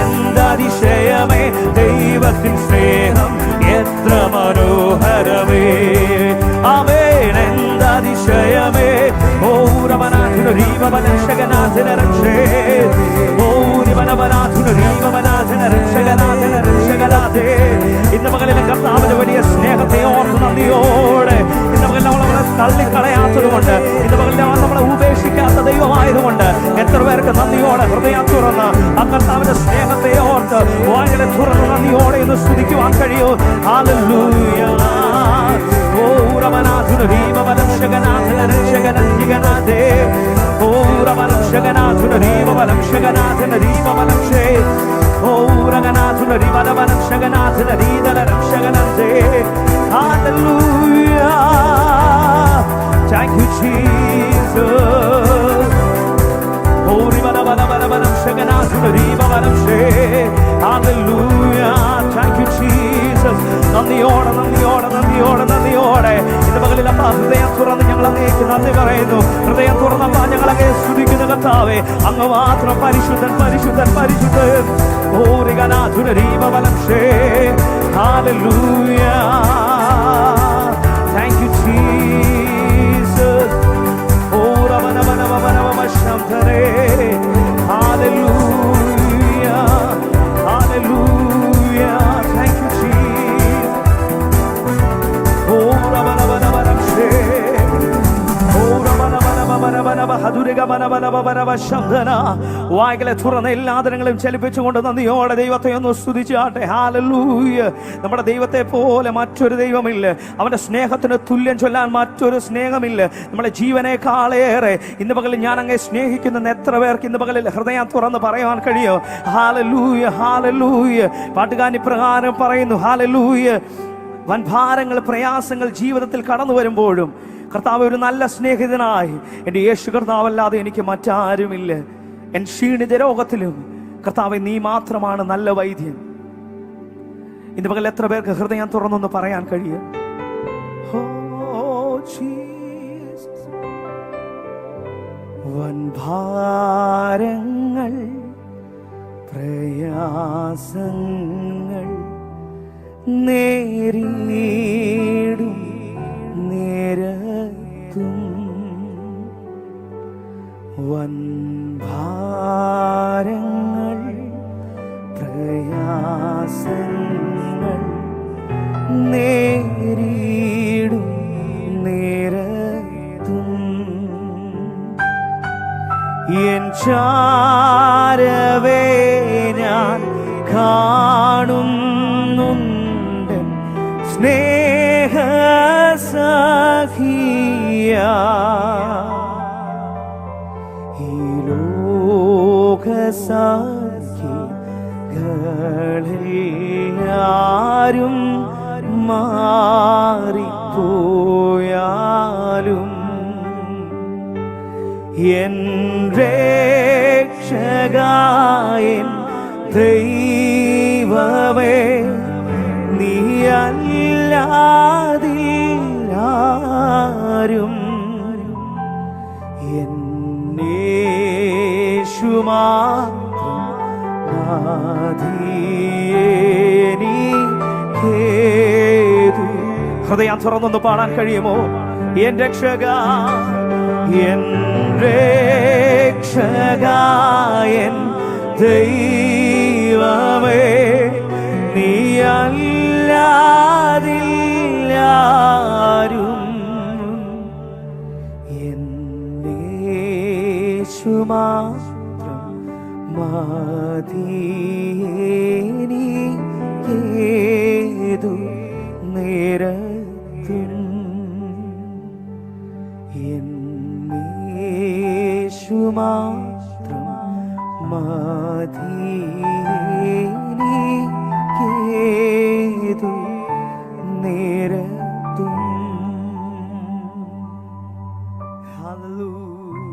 എന്തതിശയമേ ദൈവത്തിൻ സ്നേഹം എത്ര മനോഹരമേ. അവനെന്തതിശയമേ. ഓരവനാഥുന രീവവനശകനാഥന രക്ഷേ. ഓരവനവനാഥുന രീവവനാഥന രക്ഷകനാഥന രക്ഷകനാഥേ. ഇന്ന് പകലിലെ കർത്താവിന്റെ വലിയ സ്നേഹത്തെ ഓർത്ത് നന്ദിയോടെ, ഇന്ന് പകലിൽ നമ്മളെ തള്ളിക്കളയാത്തതുകൊണ്ട്, ഇന്ന് പകലിൽ നമ്മളെ ഉപേക്ഷിക്കാത്ത ദൈവമായതുകൊണ്ട് എത്ര പേർക്ക് നന്ദിയോടെ ഹൃദയം തുറന്ന് ആ കർത്താവിന്റെ സ്നേഹത്തെ ഓർത്ത് വായകളെ തുറന്ന് നന്ദിയോടെ ഇന്ന് സ്തുതിക്കുവാൻ കഴിയൂ. ഹല്ലേലൂയ. ഓരവനാഥുന രീവവനശകനാഥന രക്ഷകനാഥേ. ഓരവനശകനാഥുന രീവവനശകനാഥന രീവവനക്ഷേ. ഓരഗനാഥുന രീവവനശകനാഥന രീതല രക്ഷകനാഥേ. Hallelujah. Thank you, Jesus. Hallelujah. Thank you, Jesus. നന്ദിയോടെ നന്ദിയോടെ നന്ദിയോടെ നന്ദിയോടെ ഇന്ന് പകലിൽ അപ്പ ഹൃദയം തുറന്ന് ഞങ്ങൾ അങ്ങേക്ക് നന്ദി പറയുന്നു. ഹൃദയം തുറന്നപ്പ ഞങ്ങളങ്ങേ സ്തുതിക്കുന്ന കർത്താവേ, അങ്ങ് മാത്രം പരിശുദ്ധൻ പരിശുദ്ധൻ പരിശുദ്ധൻ. Hallelujah. Thank you, Jesus. Hallelujah. Hallelujah. Thank you, Jesus. വായ്കളെ തുറന്ന എല്ലാ ആദരങ്ങളും ചലിപ്പിച്ചുകൊണ്ട് നന്ദിയോടെ ദൈവത്തെ ഒന്ന് സ്തുതിച്ചാട്ടെ. ഹല്ലേലൂയ. നമ്മുടെ ദൈവത്തെ പോലെ മറ്റൊരു ദൈവമില്ല. അവന്റെ സ്നേഹത്തിന് തുല്യം ചൊല്ലാൻ മറ്റൊരു സ്നേഹമില്ല. നമ്മളെ ജീവനേക്കാളേറെ ഇന്ന് പകലിൽ ഞാൻ അങ്ങേ സ്നേഹിക്കുന്ന എത്ര പേർക്ക് ഇന്ന് പകലിൽ ഹൃദയം തുറന്ന് പറയാൻ കഴിയോ? ഹല്ലേലൂയ. ഹല്ലേലൂയ. പാട്ടുകാരൻ ഇപ്രകാരം പറയുന്നു. ഹല്ലേലൂയ. വൻഭാരങ്ങൾ പ്രയാസങ്ങൾ ജീവിതത്തിൽ കടന്നു വരുമ്പോഴും കർത്താവ് ഒരു നല്ല സ്നേഹിതനായി എൻ്റെ യേശു കർത്താവല്ലാതെ എനിക്ക് മറ്റാരുമില്ല. എൻ ക്ഷീണിത രോഗത്തിലും കർത്താവെ നീ മാത്രമാണ് നല്ല വൈദ്യൻ. ഇന്ന് പകൽ എത്ര പേർക്ക് ഹൃദയം തുറന്നൊന്ന് പറയാൻ കഴിയും? വൻഭാരങ്ങൾ പ്രയാസങ്ങൾ നേരിടും നേരത്തും വൻഭാരങ്ങൾ പ്രയാസങ്ങൾ നേരിടും നേരത്തും എൻ ചാരവേ ഞാൻ കാണുന്നുണ്ട് സ്നേഹസഖിയ. ഈ ലോകസഖികളിൽ ആരും മാറിപ്പോയാലും എൻ രക്ഷകൻ ദൈവമേ നീയല്ലാതില്ലാരും എന്നേശു മാത്രം മതിയെനിക്കേതു ഹൃദയം തുറന്നൊന്ന് പാടാൻ കഴിയുമോ? എൻ രക്ഷക, എൻ രക്ഷക, എൻ ദൈവമേ, നീയല്ലാതില്ലാരും യേശു മാത്രം മതിയേനിക്കേതു നേരത്തും യേശു മാത്രം മതിയേനിക്കേതു നേരത്തും. Hallelujah.